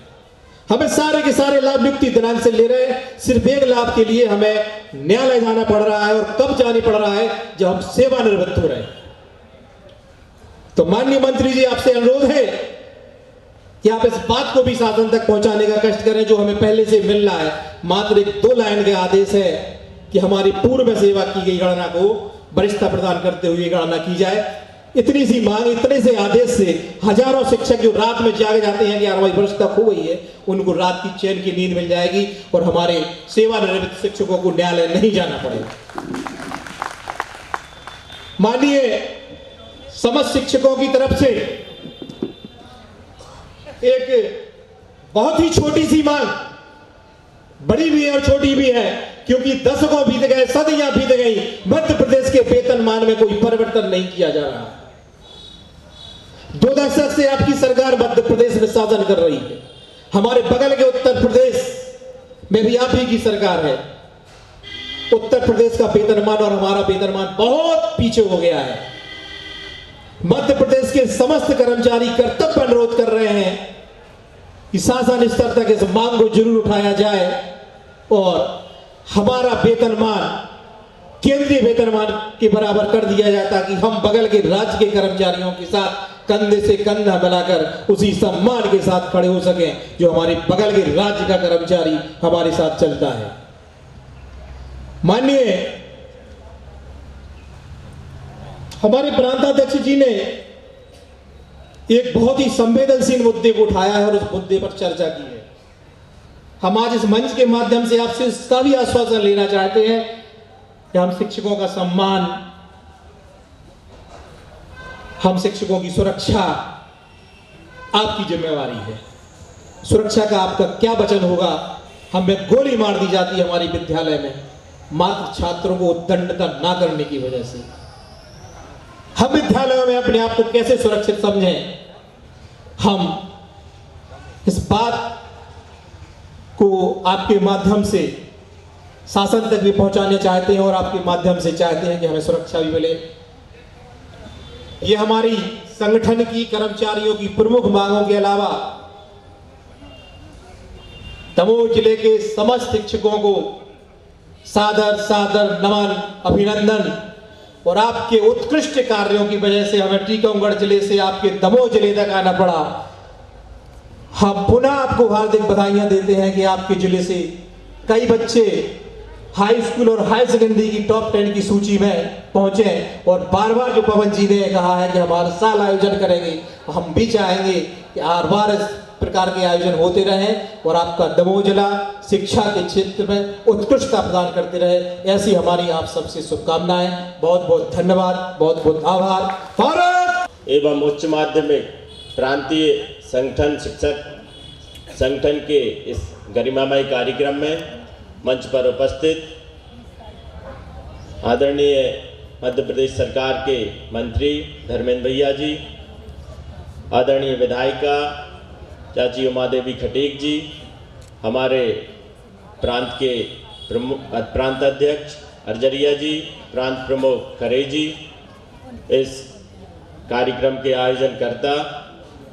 हमें सारे के सारे लाभ नियुक्ति दिनांक से ले रहे हैं। सिर्फ एक लाभ के लिए हमें न्यायालय जाना पड़ रहा है, और कब जाने पड़ रहा है, जब हम सेवानिवृत्त हो रहे हैं। तो माननीय मंत्री जी, आपसे अनुरोध है कि आप इस बात को भी शासन तक पहुंचाने का कष्ट करें जो हमें पहले से मिल रहा है। मात्र एक 2 लाइन का आदेश है कि हमारी पूर्व में सेवा की गई गणना को वरिष्ठता प्रदान करते हुए गणना की जाए। इतनी सी मांग, इतने से आदेश से हजारों शिक्षक जो रात में जाग जाते हैं कि यार हमारी वरिष्ठता खो गई है, उनको रात की चैन की नींद मिल जाएगी और हमारे सेवानिवृत्त शिक्षकों को न्यायालय नहीं जाना पड़ेगा। माननीय समस्त शिक्षकों की तरफ से एक बहुत ही छोटी सी मांग, बड़ी भी है और छोटी भी है, क्योंकि दशकों बीत गए, सदियां बीत गई, मध्य प्रदेश के वेतनमान में कोई परिवर्तन नहीं किया जा रहा। 2 दशक से आपकी सरकार मध्य प्रदेश में शासन कर रही है। हमारे बगल के उत्तर प्रदेश में भी आप ही की सरकार है। उत्तर प्रदेश का वेतनमान और हमारा वेतनमान बहुत पीछे हो गया है। मध्य प्रदेश के समस्त कर्मचारी कर्तव्य अनुरोध कर रहे हैं कि शासन स्तर तक इस मांग को जरूर उठाया जाए और हमारा वेतनमान केंद्रीय वेतनमान के बराबर कर दिया जाए, ताकि हम बगल के राज्य के कर्मचारियों के साथ कंधे से कंधा मिलाकर उसी सम्मान के साथ खड़े हो सकें जो हमारे बगल के राज्य का कर्मचारी हमारे साथ चलता है। माननीय हमारे प्रांताध्यक्ष जी ने एक बहुत ही संवेदनशील मुद्दे को उठाया है और उस मुद्दे पर चर्चा की है। हम आज इस मंच के माध्यम से आपसे इसका भी आश्वासन लेना चाहते हैं कि हम शिक्षकों का सम्मान, हम शिक्षकों की सुरक्षा आपकी जिम्मेवारी है। सुरक्षा का आपका क्या वचन होगा? हमें गोली मार दी जाती है हमारी विद्यालय में मात्र छात्रों को उद्दंडता ना करने की वजह से। हम विद्यालयों में अपने आप को कैसे सुरक्षित समझें? हम इस बात को आपके माध्यम से शासन तक भी पहुंचाने चाहते हैं और आपके माध्यम से चाहते हैं कि हमें सुरक्षा भी मिले। ये हमारी संगठन की कर्मचारियों की प्रमुख मांगों के अलावा दमोह जिले के समस्त शिक्षकों को सादर सादर नमन, अभिनंदन और आपके उत्कृष्ट कार्यों की वजह से हमें टीकमगढ़ जिले से आपके दमोह जिले तक आना पड़ा। हम पुनः आपको हार्दिक बधाइयां देते हैं कि आपके जिले से कई बच्चे हाई स्कूल और हाई सेकेंडरी की टॉप 10 की सूची में पहुंचे और बार बार जो पवन जी ने कहा है कि हम हर साल आयोजन करेंगे, हम भी चाहेंगे कि हर बार इस प्रकार के आयोजन होते रहें और आपका दमोह जिला शिक्षा के क्षेत्र में उत्कृष्टता प्रदान करते रहे। ऐसी हमारी आप सबसे शुभकामनाएं। बहुत बहुत धन्यवाद, बहुत बहुत आभार। भारत एवं उच्च माध्यमिक प्रांतीय संगठन शिक्षक संगठन के इस गरिमामय कार्यक्रम में मंच पर उपस्थित आदरणीय मध्य प्रदेश सरकार के मंत्री धर्मेंद्र भैया जी, आदरणीय विधायिका चाची उमा देवी खटीक जी, हमारे प्रांत के प्रांत अध्यक्ष अर्जरिया जी, प्रांत प्रमुख खरे जी, इस कार्यक्रम के आयोजनकर्ता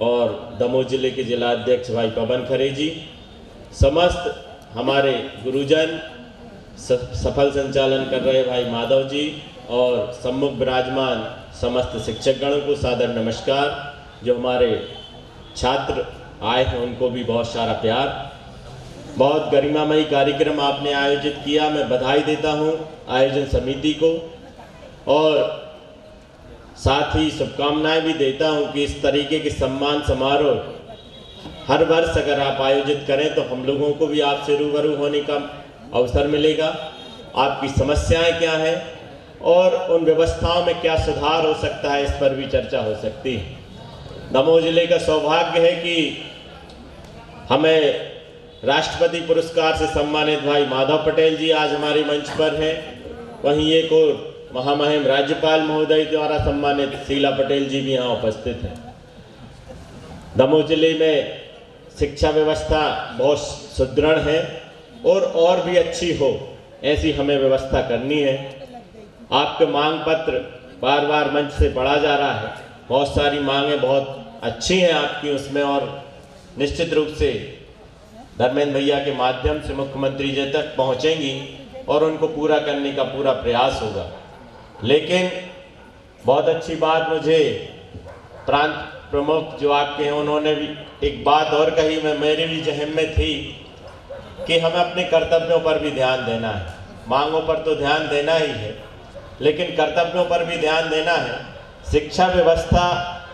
और दमोह जिले के जिला अध्यक्ष भाई पवन खरे जी, समस्त हमारे गुरुजन सफल संचालन कर रहे भाई माधव जी और सम्मुख विराजमान समस्त शिक्षकगणों को सादर नमस्कार। जो हमारे छात्र आए हैं उनको भी बहुत सारा प्यार। बहुत गरिमामयी कार्यक्रम आपने आयोजित किया, मैं बधाई देता हूं आयोजन समिति को और साथ ही शुभकामनाएं भी देता हूं कि इस तरीके के सम्मान समारोह हर वर्ष अगर आप आयोजित करें तो हम लोगों को भी आपसे रूबरू होने का अवसर मिलेगा। आपकी समस्याएं क्या हैं और उन व्यवस्थाओं में क्या सुधार हो सकता है, इस पर भी चर्चा हो सकती है। दमोह जिले का सौभाग्य है कि हमें राष्ट्रपति पुरस्कार से सम्मानित भाई माधव पटेल जी आज हमारे मंच पर हैं। वहीं एक और महामहिम राज्यपाल महोदय द्वारा सम्मानित शीला पटेल जी भी यहाँ उपस्थित हैं। दमोह जिले में शिक्षा व्यवस्था बहुत सुदृढ़ है और भी अच्छी हो ऐसी हमें व्यवस्था करनी है। आपके मांग पत्र बार बार मंच से पढ़ा जा रहा है, बहुत सारी मांगें बहुत अच्छी हैं आपकी उसमें और निश्चित रूप से धर्मेंद्र भैया के माध्यम से मुख्यमंत्री जी तक पहुंचेंगी और उनको पूरा करने का पूरा प्रयास होगा। लेकिन बहुत अच्छी बात मुझे प्रांत प्रमुख जो आपके हैं उन्होंने भी एक बात और कही, मेरी भी जहन में थी कि हमें अपने कर्तव्यों पर भी ध्यान देना है। मांगों पर तो ध्यान देना ही है लेकिन कर्तव्यों पर भी ध्यान देना है। शिक्षा व्यवस्था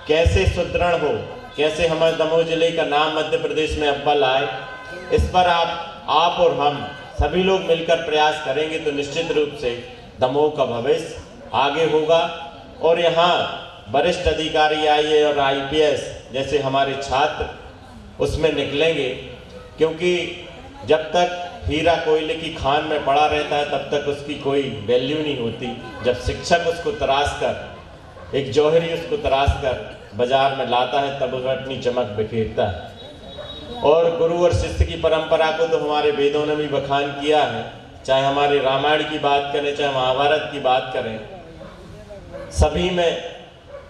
कैसे सुदृढ़ हो, कैसे हमारे दमोह जिले का नाम मध्य प्रदेश में अव्वल आए, इस पर आप और हम सभी लोग मिलकर प्रयास करेंगे तो निश्चित रूप से दमोह का भविष्य आगे होगा और यहाँ वरिष्ठ अधिकारी आईए और IPS जैसे हमारे छात्र उसमें निकलेंगे। क्योंकि जब तक हीरा कोयले की खान में पड़ा रहता है तब तक उसकी कोई वैल्यू नहीं होती। जब शिक्षक उसको तराश कर, एक जौहरी उसको तराश कर बाजार में लाता है तब वह अपनी चमक बिखेरता है। और गुरु और शिष्य की परंपरा को तो हमारे वेदों ने भी बखान किया है, चाहे हमारे रामायण की बात करें चाहे महाभारत की बात करें, सभी में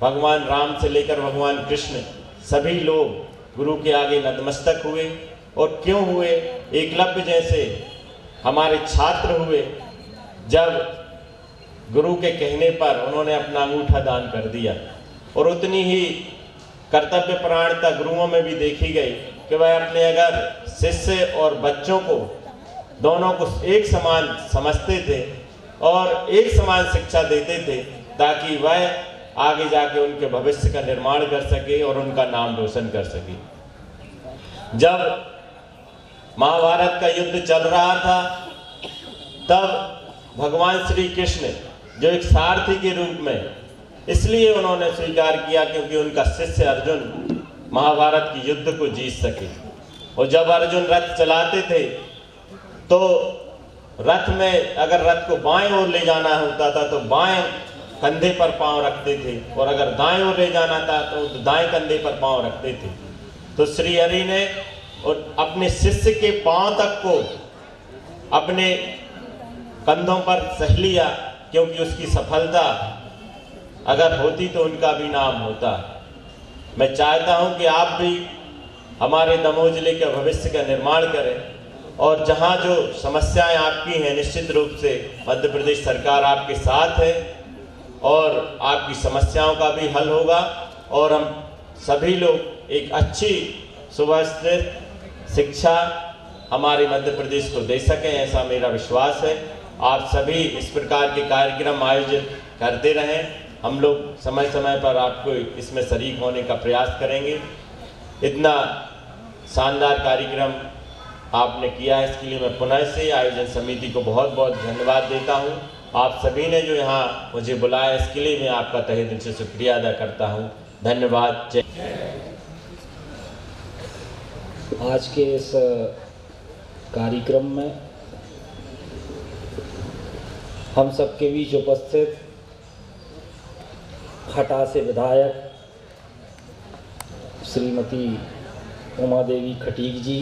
भगवान राम से लेकर भगवान कृष्ण सभी लोग गुरु के आगे नतमस्तक हुए। और क्यों हुए? एकलव्य जैसे हमारे छात्र हुए, जब गुरु के कहने पर उन्होंने अपना अंगूठा दान कर दिया। और उतनी ही कर्तव्य परायणता गुरुओं में भी देखी गई कि वह अपने अगर शिष्य और बच्चों को दोनों को एक समान समझते थे और एक समान शिक्षा देते थे ताकि वह आगे जाके उनके भविष्य का निर्माण कर सके और उनका नाम रोशन कर सके। जब महाभारत का युद्ध चल रहा था तब भगवान श्री कृष्ण जो एक सारथी के रूप में इसलिए उन्होंने स्वीकार किया क्योंकि उनका शिष्य अर्जुन महाभारत की युद्ध को जीत सके। और जब अर्जुन रथ चलाते थे तो रथ में अगर रथ को बाएं ओर ले जाना होता था तो बाएं कंधे पर पांव रखते थे और अगर दाएं ओर ले जाना था तो दाएं कंधे पर पांव रखते थे। तो श्री हरि ने और अपने शिष्य के पांव तक को अपने कंधों पर सह लिया क्योंकि उसकी सफलता अगर होती तो उनका भी नाम होता। मैं चाहता हूं कि आप भी हमारे दमोह जिले के भविष्य का निर्माण करें और जहां जो समस्याएं आपकी हैं निश्चित रूप से मध्य प्रदेश सरकार आपके साथ है और आपकी समस्याओं का भी हल होगा और हम सभी लोग एक अच्छी सुव्यवस्थित शिक्षा हमारे मध्य प्रदेश को दे सकें, ऐसा मेरा विश्वास है। आप सभी इस प्रकार के कार्यक्रम आयोजित करते रहें, हम लोग समय समय पर आपको इसमें शरीक होने का प्रयास करेंगे। इतना शानदार कार्यक्रम आपने किया है इसके लिए मैं पुनः से आयोजन समिति को बहुत बहुत धन्यवाद देता हूं। आप सभी ने जो यहाँ मुझे बुलाया इसके लिए मैं आपका तहे दिल से शुक्रिया अदा करता हूं। धन्यवाद। जय। आज के इस कार्यक्रम में हम सबके बीच उपस्थित हटा से विधायक श्रीमती उमा देवी खटीक जी,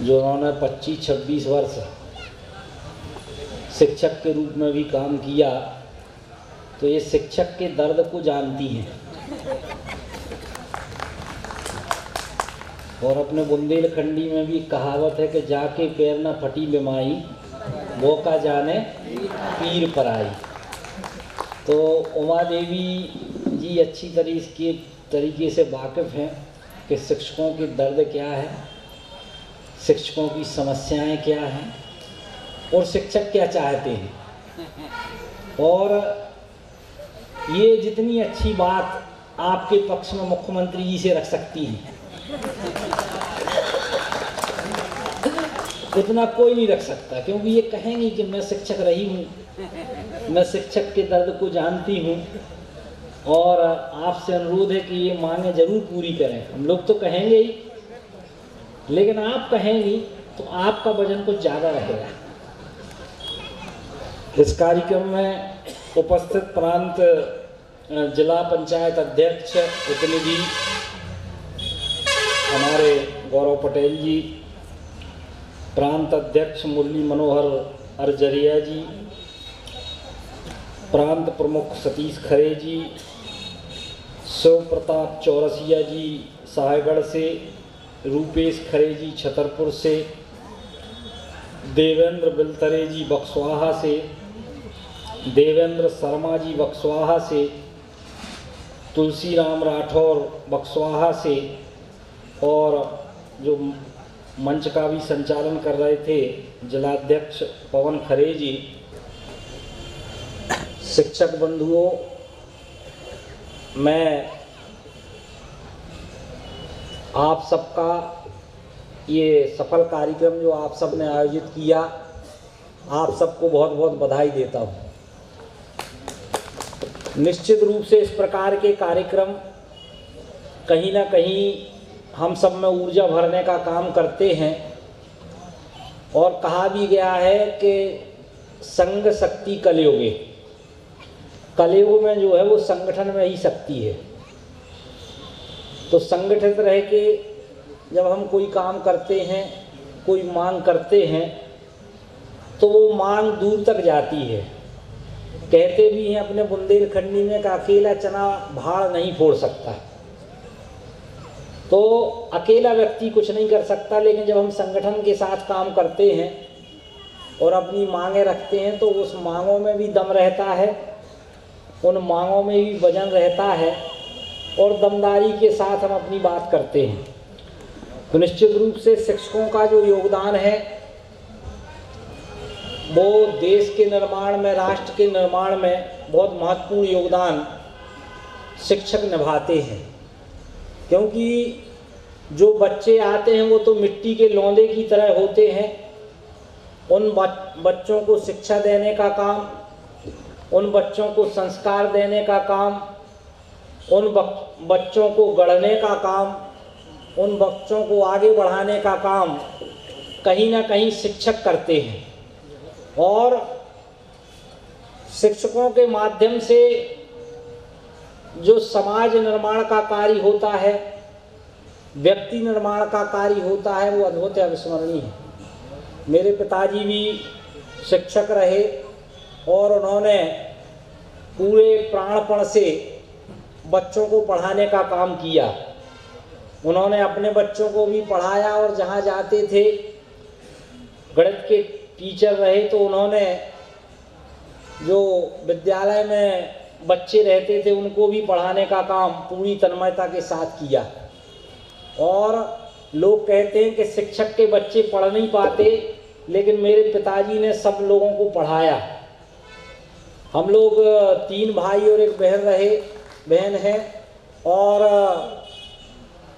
जो उन्होंने 25-26 वर्ष शिक्षक के रूप में भी काम किया, तो ये शिक्षक के दर्द को जानती हैं। और अपने बुंदेलखंडी में भी कहावत है कि जाके पैर न फटी बिमाई वो का जाने पीर पर आई। तो उमा देवी जी अच्छी तरीके से वाकिफ़ हैं कि शिक्षकों के दर्द क्या है, शिक्षकों की समस्याएं क्या हैं और शिक्षक क्या चाहते हैं। और ये जितनी अच्छी बात आपके पक्ष में मुख्यमंत्री जी से रख सकती हैं उतना कोई नहीं रख सकता, क्योंकि ये कहेंगी कि मैं शिक्षक रही हूँ, मैं शिक्षक के दर्द को जानती हूँ और आपसे अनुरोध है कि ये मांगें ज़रूर पूरी करें। हम लोग तो कहेंगे ही, लेकिन आप कहेंगी तो आपका वजन कुछ ज़्यादा रहेगा। इस कार्यक्रम में उपस्थित प्रांत जिला पंचायत अध्यक्ष प्रतिनिधि हमारे गौरव पटेल जी, प्रांत अध्यक्ष मुरली मनोहर अरजरिया जी, प्रांत प्रमुख सतीश खरे जी, शिव प्रताप चौरसिया जी साहेगढ़ से, रूपेश खरे जी छतरपुर से, देवेंद्र बिलतरे जी बक्सवाहा से, देवेंद्र शर्मा जी बक्सवाहा से, तुलसी राम राठौर बक्सवाहा से, और जो मंच का भी संचालन कर रहे थे जिलाध्यक्ष पवन खरे जी। शिक्षक बंधुओं, मैं आप सबका ये सफल कार्यक्रम जो आप सब ने आयोजित किया, आप सबको बहुत बहुत बधाई देता हूँ। निश्चित रूप से इस प्रकार के कार्यक्रम कहीं ना कहीं हम सब में ऊर्जा भरने का काम करते हैं, और कहा भी गया है कि संग शक्ति कलयुगे, कलयुग में जो है वो संगठन में ही शक्ति है। तो संगठित रह के जब हम कोई काम करते हैं, कोई मांग करते हैं, तो वो मांग दूर तक जाती है। कहते भी हैं अपने बुंदेलखंडी में कि अकेला चना भाड़ नहीं फोड़ सकता। तो अकेला व्यक्ति कुछ नहीं कर सकता, लेकिन जब हम संगठन के साथ काम करते हैं और अपनी मांगें रखते हैं तो उस मांगों में भी दम रहता है, उन मांगों में भी वजन रहता है, और दमदारी के साथ हम अपनी बात करते हैं। तो निश्चित रूप से शिक्षकों का जो योगदान है वो देश के निर्माण में, राष्ट्र के निर्माण में बहुत महत्वपूर्ण योगदान शिक्षक निभाते हैं। क्योंकि जो बच्चे आते हैं वो तो मिट्टी के लौंदे की तरह होते हैं। उन बच्चों को शिक्षा देने का काम, उन बच्चों को संस्कार देने का काम, उन बच्चों को गढ़ने का काम, उन बच्चों को आगे बढ़ाने का काम कहीं ना कहीं शिक्षक करते हैं। और शिक्षकों के माध्यम से जो समाज निर्माण का कार्य होता है, व्यक्ति निर्माण का कार्य होता है, वो अद्भुत अविस्मरणीय है। मेरे पिताजी भी शिक्षक रहे और उन्होंने पूरे प्राणपण से बच्चों को पढ़ाने का काम किया। उन्होंने अपने बच्चों को भी पढ़ाया, और जहाँ जाते थे गणित के टीचर रहे तो उन्होंने जो विद्यालय में बच्चे रहते थे उनको भी पढ़ाने का काम पूरी तन्मयता के साथ किया। और लोग कहते हैं कि शिक्षक के बच्चे पढ़ नहीं पाते, लेकिन मेरे पिताजी ने सब लोगों को पढ़ाया। हम लोग 3 भाई और 1 बहन है, और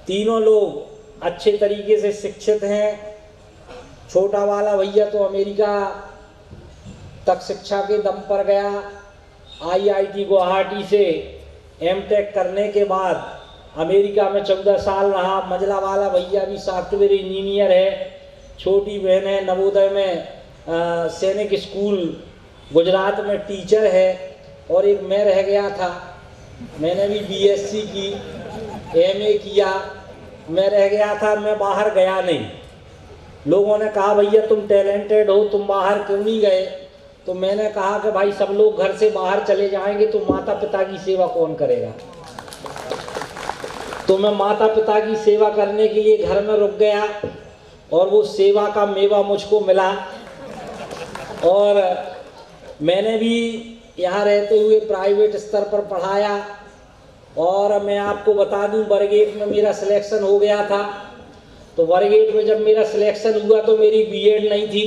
तीनों लोग अच्छे तरीके से शिक्षित हैं। छोटा वाला भैया तो अमेरिका तक शिक्षा के दम पर गया, IIT गुवाहाटी से M.Tech करने के बाद अमेरिका में 14 साल रहा। मझला वाला भैया भी सॉफ्टवेयर इंजीनियर है। छोटी बहन है नवोदय में सैनिक स्कूल गुजरात में टीचर है, और एक मैं रह गया था। मैंने भी BSc की, MA किया, मैं रह गया था, मैं बाहर गया नहीं। लोगों ने कहा भैया तुम टैलेंटेड हो, तुम बाहर क्यों नहीं गए? तो मैंने कहा कि भाई सब लोग घर से बाहर चले जाएंगे तो माता पिता की सेवा कौन करेगा? तो मैं माता पिता की सेवा करने के लिए घर में रुक गया और वो सेवा का मेवा मुझको मिला। और मैंने भी यहाँ रहते हुए प्राइवेट स्तर पर पढ़ाया। और मैं आपको बता दूं, बरगेट में मेरा सिलेक्शन हो गया था। तो बरगेट में जब मेरा सिलेक्शन हुआ तो मेरी बीएड नहीं थी,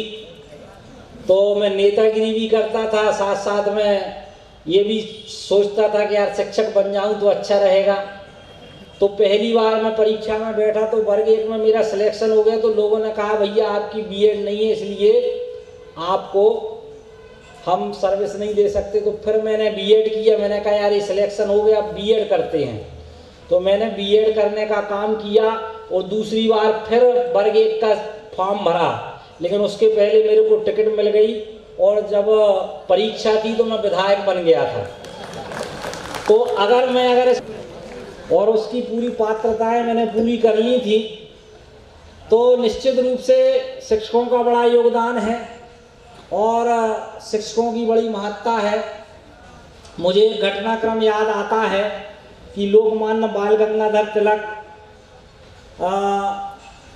तो मैं नेतागिरी भी करता था, साथ साथ में ये भी सोचता था कि यार शिक्षक बन जाऊं तो अच्छा रहेगा। तो पहली बार मैं परीक्षा में बैठा तो बरगेट में मेरा सिलेक्शन हो गया। तो लोगों ने कहा भैया आपकी बीएड नहीं है, इसलिए आपको हम सर्विस नहीं दे सकते। तो फिर मैंने बीएड किया। मैंने कहा यार ये सिलेक्शन हो गया, अब बीएड करते हैं। तो मैंने बीएड करने का काम किया और दूसरी बार फिर बरगेट का फॉर्म भरा, लेकिन उसके पहले मेरे को टिकट मिल गई और जब परीक्षा थी तो मैं विधायक बन गया था। तो अगर और उसकी पूरी पात्रताएं मैंने पूरी कर ली थी, तो निश्चित रूप से शिक्षकों का बड़ा योगदान है और शिक्षकों की बड़ी महत्ता है। मुझे एक घटनाक्रम याद आता है कि लोकमान्य बाल गंगाधर तिलक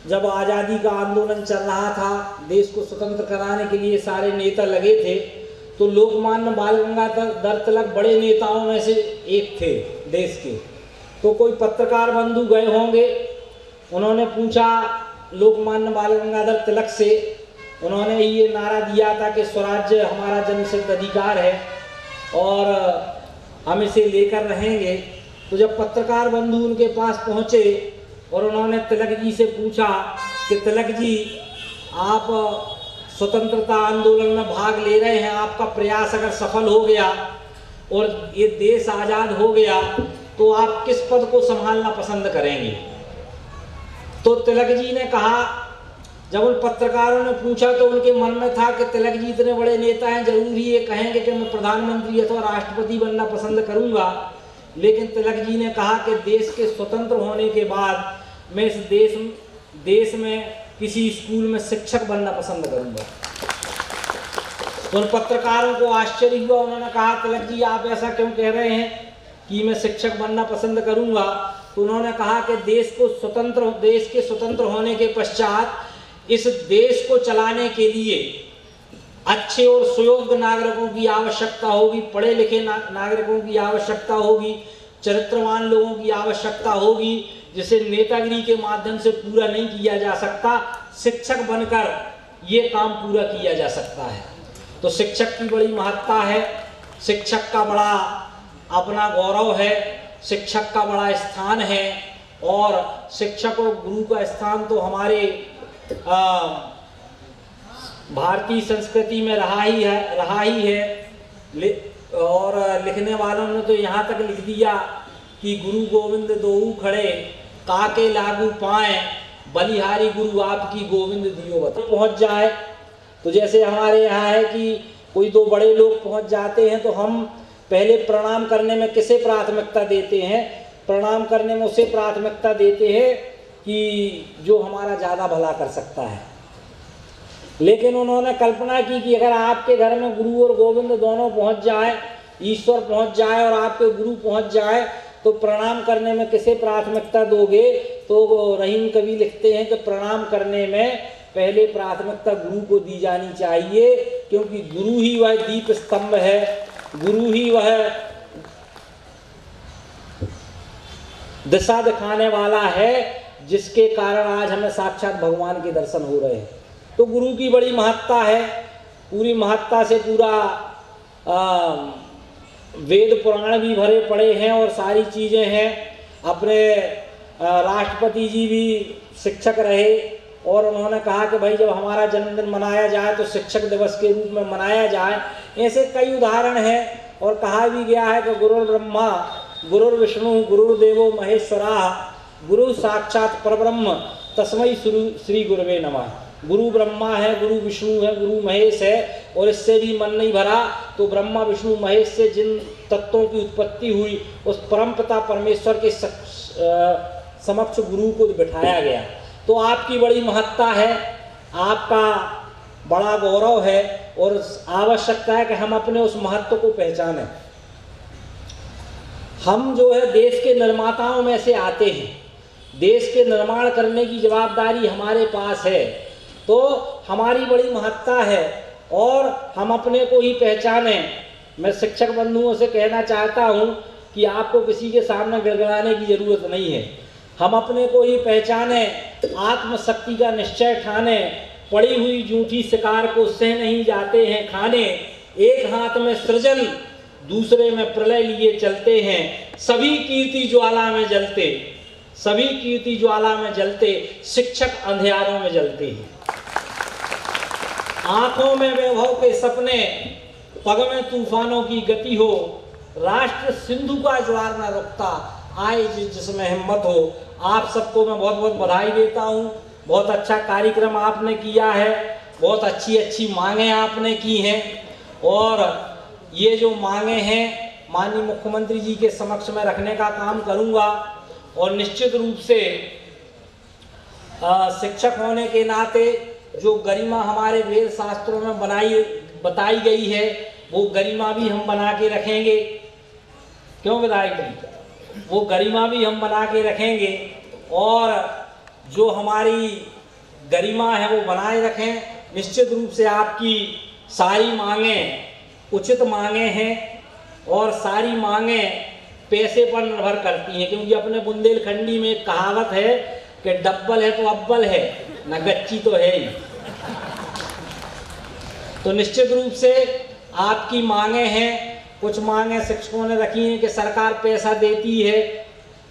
जब आज़ादी का आंदोलन चल रहा था, देश को स्वतंत्र कराने के लिए सारे नेता लगे थे, तो लोकमान्य बाल गंगाधर तिलक बड़े नेताओं में से एक थे देश के। तो कोई पत्रकार बंधु गए होंगे, उन्होंने पूछा लोकमान्य बाल गंगाधर तिलक से, उन्होंने ये नारा दिया था कि स्वराज्य हमारा जन्मसिद्ध अधिकार है और हम इसे लेकर रहेंगे। तो जब पत्रकार बंधु उनके पास पहुँचे और उन्होंने तिलक जी से पूछा कि तिलक जी, आप स्वतंत्रता आंदोलन में भाग ले रहे हैं, आपका प्रयास अगर सफल हो गया और ये देश आज़ाद हो गया तो आप किस पद को संभालना पसंद करेंगे? तो तिलक जी ने कहा, जब उन पत्रकारों ने पूछा तो उनके मन में था कि तिलक जी इतने बड़े नेता हैं, जरूर ही ये कहेंगे कि मैं प्रधानमंत्री अथवा राष्ट्रपति बनना पसंद करूंगा। लेकिन तिलक जी ने कहा कि देश के स्वतंत्र होने के बाद मैं इस देश में किसी स्कूल में शिक्षक बनना पसंद करूंगा। तो उन पत्रकारों को आश्चर्य हुआ। उन्होंने कहा, तिलक जी आप ऐसा क्यों कह रहे हैं कि मैं शिक्षक बनना पसंद करूंगा? तो उन्होंने कहा कि देश के स्वतंत्र होने के पश्चात इस देश को चलाने के लिए अच्छे और सुयोग्य नागरिकों की आवश्यकता होगी, पढ़े लिखे नागरिकों की आवश्यकता होगी, चरित्रवान लोगों की आवश्यकता होगी, जिसे नेतागिरी के माध्यम से पूरा नहीं किया जा सकता, शिक्षक बनकर ये काम पूरा किया जा सकता है। तो शिक्षक की बड़ी महत्ता है, शिक्षक का बड़ा अपना गौरव है, शिक्षक का बड़ा स्थान है। और शिक्षक और गुरु का स्थान तो हमारे भारतीय संस्कृति में रहा ही है। और लिखने वालों ने तो यहाँ तक लिख दिया कि गुरु गोविंद दोऊ खड़े, काके लागू पाए, बलिहारी गुरु आपकी गोविंद दियो बता। पहुँच जाए तो जैसे हमारे यहाँ है कि कोई दो बड़े लोग पहुँच जाते हैं तो हम पहले प्रणाम करने में किसे प्राथमिकता देते हैं? प्रणाम करने में उसे प्राथमिकता देते हैं कि जो हमारा ज़्यादा भला कर सकता है। लेकिन उन्होंने कल्पना की कि अगर आपके घर में गुरु और गोविंद दोनों पहुंच जाए, ईश्वर पहुंच जाए और आपके गुरु पहुंच जाए, तो प्रणाम करने में किसे प्राथमिकता दोगे? तो रहीम कवि लिखते हैं कि प्रणाम करने में पहले प्राथमिकता गुरु को दी जानी चाहिए, क्योंकि गुरु ही वह दीप स्तंभ है, गुरु ही वह दिशा दिखाने वाला है, जिसके कारण आज हमें साक्षात भगवान के दर्शन हो रहे हैं। तो गुरु की बड़ी महत्ता है। पूरी महत्ता से पूरा वेद पुराण भी भरे पड़े हैं और सारी चीज़ें हैं। अपने राष्ट्रपति जी भी शिक्षक रहे और उन्होंने कहा कि भाई जब हमारा जन्मदिन मनाया जाए तो शिक्षक दिवस के रूप में मनाया जाए। ऐसे कई उदाहरण हैं और कहा भी गया है कि गुरुर् ब्रह्मा गुरुर्विष्णु गुरुर्देवो महेश्वरा गुरु साक्षात परब्रह्म तस्मै श्री गुरुवे नमः। गुरु ब्रह्मा है, गुरु विष्णु है, गुरु महेश है। और इससे भी मन नहीं भरा तो ब्रह्मा विष्णु महेश से जिन तत्वों की उत्पत्ति हुई उस परमपिता परमेश्वर के समक्ष गुरु को बिठाया गया। तो आपकी बड़ी महत्ता है, आपका बड़ा गौरव है और आवश्यकता है कि हम अपने उस महत्व को पहचानें। हम जो है देश के निर्माताओं में से आते हैं, देश के निर्माण करने की जवाबदारी हमारे पास है, तो हमारी बड़ी महत्ता है और हम अपने को ही पहचाने। मैं शिक्षक बंधुओं से कहना चाहता हूँ कि आपको किसी के सामने गिड़गिड़ाने की ज़रूरत नहीं है, हम अपने को ही पहचाने, आत्मशक्ति का निश्चय ठाने, पड़ी हुई जूठी शिकार को सह नहीं जाते हैं खाने, एक हाथ में सृजन दूसरे में प्रलय लिए चलते हैं, सभी कीर्ति ज्वाला में जलते, सभी कीर्ति ज्वाला में जलते, शिक्षक अंधियारों में जलते हैं। आंखों में वैभव के सपने, पग में तूफानों की गति हो, राष्ट्र सिंधु का ज्वार न रुकता, आए जिसमें हिम्मत हो। आप सबको मैं बहुत बहुत बधाई देता हूँ। बहुत अच्छा कार्यक्रम आपने किया है, बहुत अच्छी अच्छी मांगें आपने की हैं और ये जो मांगें हैं माननीय मुख्यमंत्री जी के समक्ष में रखने का काम करूँगा और निश्चित रूप से शिक्षक होने के नाते जो गरिमा हमारे वेद शास्त्रों में बताई गई है वो गरिमा भी हम बना के रखेंगे। क्यों विधायक जी? वो गरिमा भी हम बना के रखेंगे और जो हमारी गरिमा है वो बनाए रखें। निश्चित रूप से आपकी सारी मांगें उचित मांगें हैं और सारी मांगें पैसे पर निर्भर करती हैं, क्योंकि अपने बुंदेलखंडी में एक कहावत है कि डब्बल है तो अव्वल है, न गच्ची तो है ही। तो निश्चित रूप से आपकी मांगें हैं। कुछ मांगें शिक्षकों ने रखी हैं कि सरकार पैसा देती है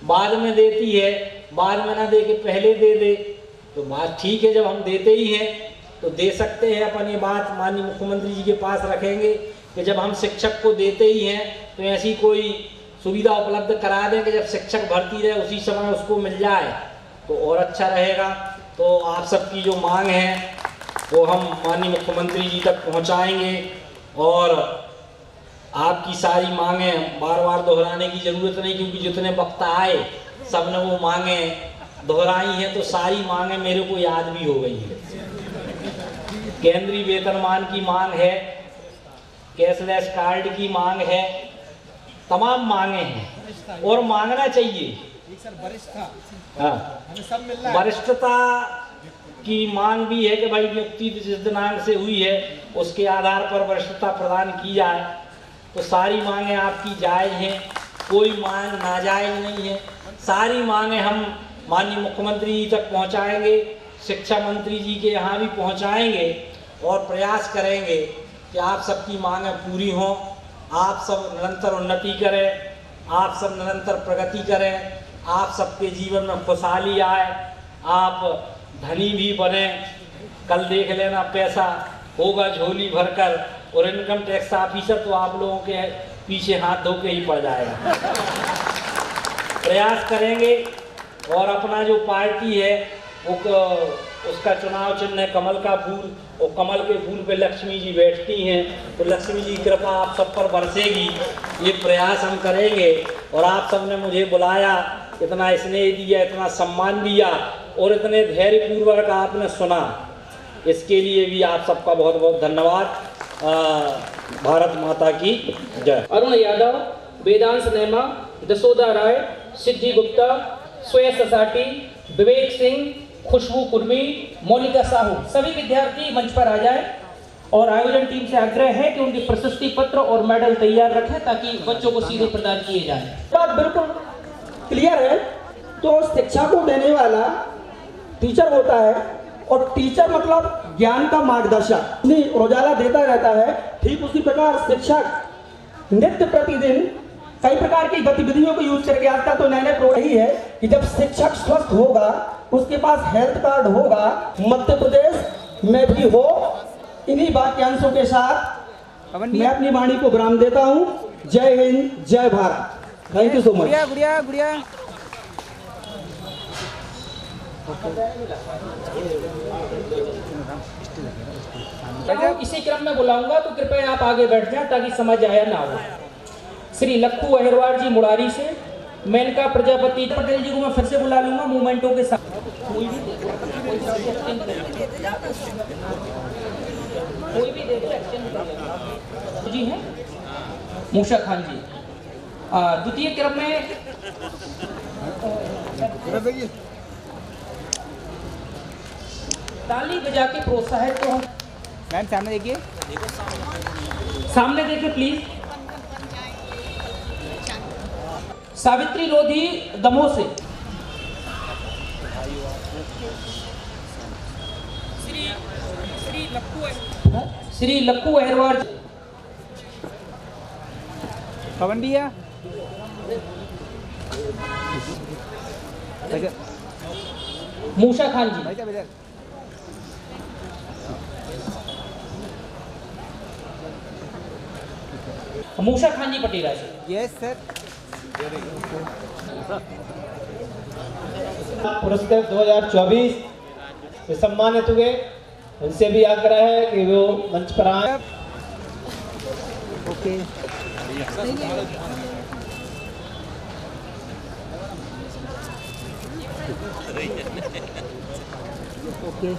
बाद में देती है, बाद में ना दे के पहले दे दे, तो बात ठीक है, जब हम देते ही हैं तो दे सकते हैं। अपन ये बात माननीय मुख्यमंत्री जी के पास रखेंगे कि जब हम शिक्षक को देते ही हैं तो ऐसी कोई सुविधा उपलब्ध करा दें कि जब शिक्षक भर्ती रहे उसी समय उसको मिल जाए तो और अच्छा रहेगा। तो आप सबकी जो मांग है वो हम माननीय मुख्यमंत्री जी तक पहुंचाएंगे और आपकी सारी मांगें बार बार दोहराने की ज़रूरत नहीं, क्योंकि जितने वक्त आए सब ने वो मांगें दोहराई हैं, तो सारी मांगें मेरे को याद भी हो गई हैं। केंद्रीय वेतनमान की मांग है, कैशलेस कार्ड की मांग है, तमाम मांगे हैं और मांगना चाहिए। वरिष्ठता की मांग भी है कि भाई नियुक्ति जिस दिनांक से हुई है उसके आधार पर वरिष्ठता प्रदान की जाए। तो सारी मांगें आपकी जायज़ हैं, कोई मांग नाजायज़ नहीं है। सारी मांगें हम माननीय मुख्यमंत्री जी तक पहुंचाएंगे, शिक्षा मंत्री जी के यहाँ भी पहुंचाएंगे और प्रयास करेंगे कि आप सबकी मांगें पूरी हों, आप सब निरंतर उन्नति करें, आप सब निरंतर प्रगति करें, आप सबके जीवन में खुशहाली आए, आप धनी भी बने। कल देख लेना पैसा होगा झोली भरकर और इनकम टैक्स ऑफिसर तो आप लोगों के पीछे हाथ धो के ही पड़ जाएगा। प्रयास करेंगे और अपना जो पार्टी है वो उसका चुनाव चिन्ह है कमल का फूल और कमल के फूल पे लक्ष्मी जी बैठती हैं, तो लक्ष्मी जी की कृपा आप सब पर बरसेगी। ये प्रयास हम करेंगे और आप सब ने मुझे बुलाया, इतना स्नेह दिया, इतना सम्मान दिया और इतने धैर्यपूर्वक आपने सुना, इसके लिए भी आप सबका बहुत बहुत धन्यवाद। भारत माता की जय। अरुण यादव, वेदांश नेमा, जसोदा राय, सिद्धि गुप्ता, श्वेत ससाटी, विवेक सिंह, खुशबू कुर्मी, मोनिका साहू, सभी विद्यार्थी मंच पर आ जाएं और आयोजन टीम से आग्रह है कि उनके प्रशस्ति पत्र और मेडल तैयार रखें ताकि बच्चों को सीधे प्रदान किए जाएं। बात बिल्कुल क्लियर है। तो शिक्षा को देने वाला टीचर होता है और टीचर मतलब ज्ञान का मार्गदर्शक, रोजाना देता रहता है। ठीक उसी प्रकार शिक्षक नित्य प्रतिदिन कई प्रकार की गतिविधियों को यूज करके आजकल तो नए नए प्रोग्राम ही है कि जब शिक्षक स्वस्थ होगा उसके पास हेल्थ कार्ड होगा, मध्य प्रदेश में भी हो। इन्हीं वाक्यांशों के साथ मैं अपनी वाणी को विराम देता हूँ। जय हिंद, जय Bharat. Thank you so much. गुड़िया गुड़िया इसी क्रम में बुलाऊंगा तो कृपया आप आगे बैठ जाएं ताकि समझ आया ना हो। श्री लक्खू अहिरवार जी मुरारी से, मेनका प्रजापति पटेल जी को मैं फिर से बुला लूंगा मूवमेंटों के साथ। कोई भी जी हैं, मूसा खान जी द्वितीय क्रम में ताली बजा के प्रोत्साहित को हम मैम सामने देखिए, सामने देखिए प्लीज। सावित्री लोधी दमोह से, श्री लक्कू अहरवार, पवन भैया, मूषा खान जी, मूषा खान जी पटेला से। Yes sir. पुरस्कार 2024 में सम्मानित हुए, उनसे भी आग्रह है कि वो मंच पर आए। ओके, ओके,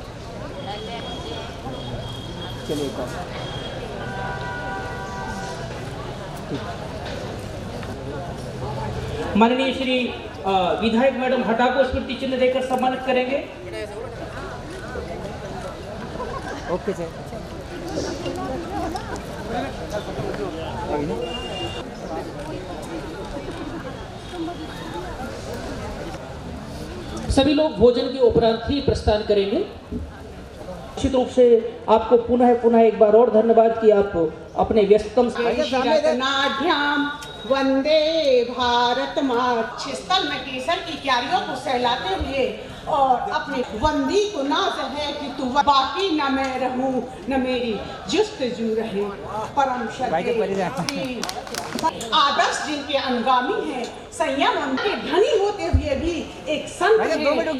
चलिए माननीय श्री विधायक मैडम हटा को स्मृति चिन्ह देकर सम्मानित करेंगे। Okay sir. सभी लोग भोजन के उपरांत ही प्रस्थान करेंगे। निश्चित रूप से आपको पुनः एक बार और धन्यवाद कि आप अपने व्यस्ततम नाट्यम वंदे भारत माँ स्थल में केसर की क्यारियों को सहलाते हुए और अपने वंदी को नाज है कि तू बाकी न मैं रहूं न मेरी जुस्तजू रहे। परम श्रद्धेय आदर्श जिनके अनुगामी हैं, संयम उनके धनी होते हुए भी एक संत हैं,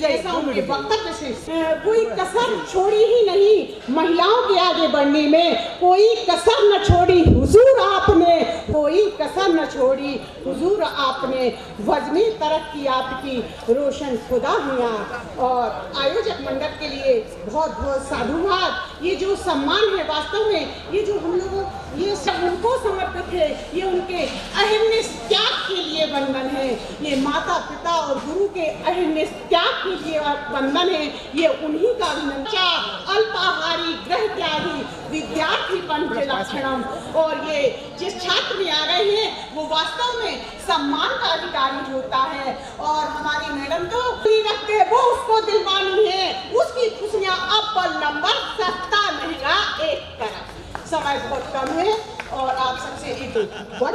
ऐसा उनके वक्तव्य से कोई कसर छोड़ी ही नहीं। महिलाओं के आगे बढ़ने में कोई कसर न छोड़ी हुजूर आपने, कोई कसर न छोड़ी हुजूर आपने। वजनी तरक्की आपकी रोशन खुदा हैं आप। और आयोजक मंडल के लिए बहुत बहुत साधुवाद। ये जो सम्मान है वास्तव में ये जो हम लोगों ये सब उनको समर्पित है, ये उनके अहिर्निश त्याग के लिए वंदन है। ये माता पिता और गुरु के अहिर्निश त्याग के लिए वंदन है। ये उन्हीं का अभिनंदन। अल्पाहारी ग्रह त्यागी विद्यार्थी पंच लक्षणम। और ये जिस छात्र में आ गए हैं वो वास्तव में सम्मान का अधिकारी होता है। और हमारी मैडम तो रखते वो उसको दिलवानी है, उसकी खुशियाँ अव्वल नंबर, सस्ता महंगा एक तरफ। समय बहुत कम है और आप सबसे एक बढ़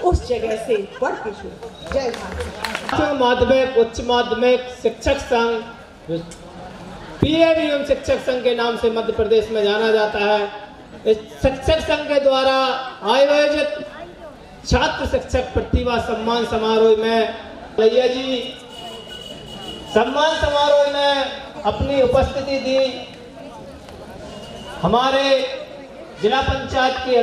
उस जगह से बढ़ के शुरू। जय भारत। माध्यमिक उच्च माध्यमिक शिक्षक संघ PAVM शिक्षक संघ के नाम से मध्य प्रदेश में जाना जाता है। इस शिक्षक संघ के द्वारा आयोजित छात्र शिक्षक प्रतिभा सम्मान समारोह में मलैया जी सम्मान समारोह में अपनी उपस्थिति दी। हमारे जिला पंचायत के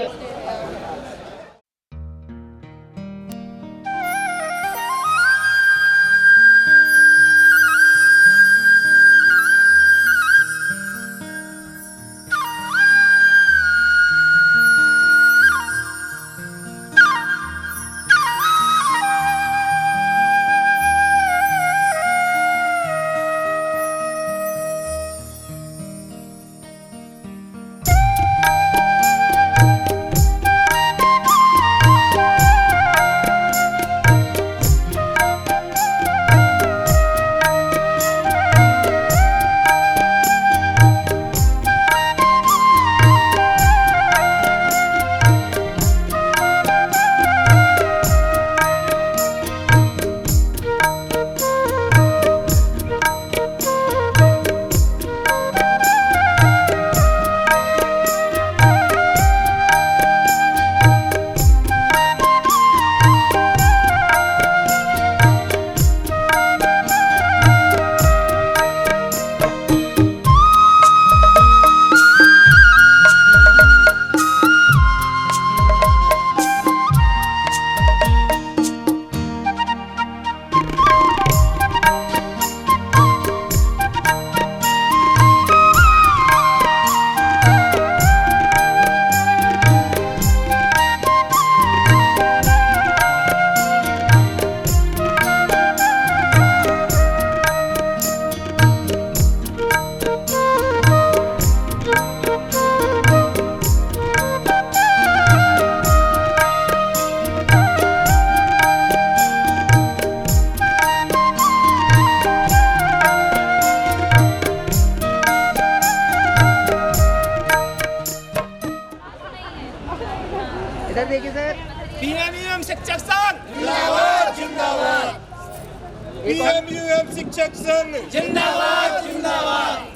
इधर देखिए सर। पीएमयूएम शिक्षक संघ जिंदाबाद जिंदाबाद। पीएमयूएम शिक्षक संघ जिंदाबाद जिंदाबाद।